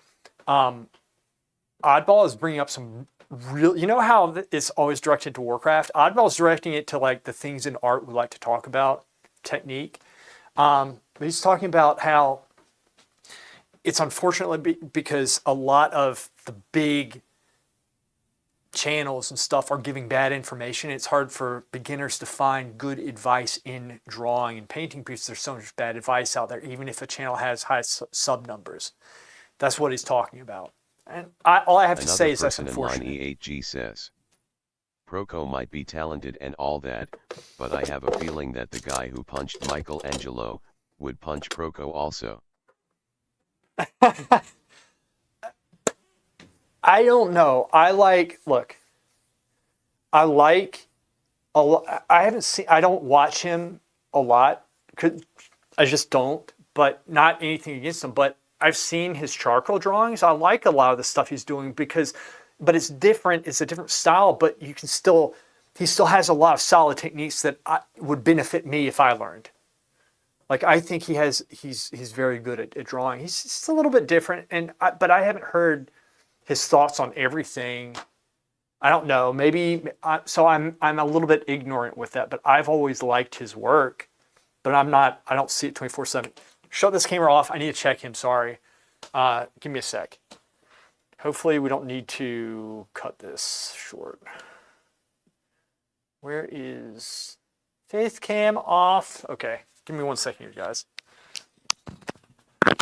Oddball is bringing up some real. You know how it's always directed to Warcraft. Oddball is directing it to like the things in art we like to talk about, technique. But he's talking about how it's unfortunately because a lot of the big channels and stuff are giving bad information. It's hard for beginners to find good advice in drawing and painting because there's so much bad advice out there, even if a channel has high sub numbers. That's what he's talking about. And all I have to say is that's unfortunate. Another person in line E8G says, "Proco might be talented and all that, but I have a feeling that the guy who punched Michelangelo would punch Proco also." I don't know. I don't watch him a lot. I just don't, but not anything against him. But I've seen his charcoal drawings. I like a lot of the stuff he's doing but it's different. It's a different style, but he still has a lot of solid techniques that would benefit me if I learned. Like, I think he's very good at drawing. He's just a little bit different, but I haven't heard his thoughts on everything. I don't know. Maybe so. I'm a little bit ignorant with that, but I've always liked his work. But I'm not. I don't see it 24/7. Shut this camera off. I need to check him. Sorry. Give me a sec. Hopefully we don't need to cut this short. Where is Faith Cam off? Okay. Give me 1 second here, guys.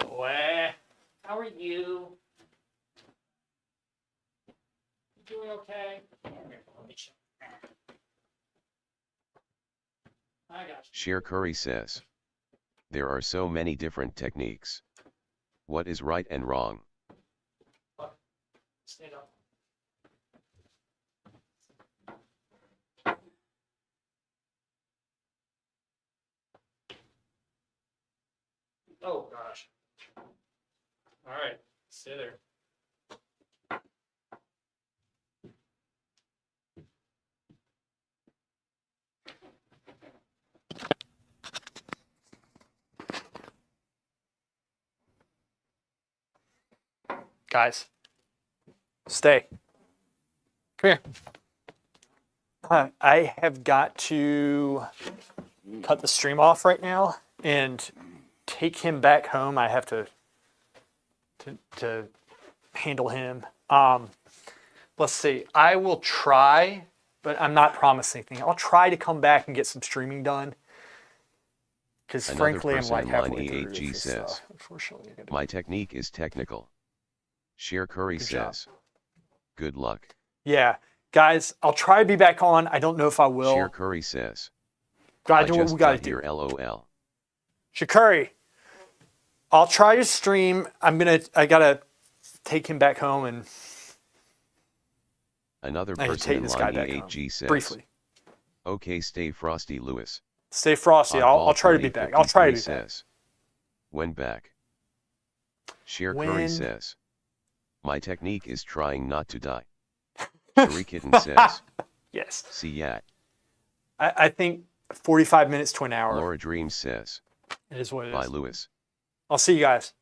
Boy, how are you? You doing okay? I got you. Sheer Curry says, there are so many different techniques. What is right and wrong? Stand up. Oh gosh. All right, stay there. Guys, stay. Come here. I have got to cut the stream off right now and take him back home. I have to handle him. Let's see. I will try, but I'm not promising anything. I'll try to come back and get some streaming done. Because frankly, I'm like halfway through E8G this says, stuff. Unfortunately, my technique is technical. Sheer Curry says, good luck. Yeah, guys, I'll try to be back on. I don't know if I will. Sheer Curry says, Gotta do what we gotta do. Here, LOL. Shakuri, I'll try to stream. I gotta take him back home and another I person take in this guy line back E8G home. says, Briefly. okay, stay frosty, Lewis. Stay frosty. I'll try to be back. I'll try to be back. Says, when back. Sheer Curry When- says, my technique is trying not to die. Curry Kitten says, Yes. see ya. I think 45 minutes to an hour. Laura Dreams says, It is what it is. bye, Lewis. I'll see you guys.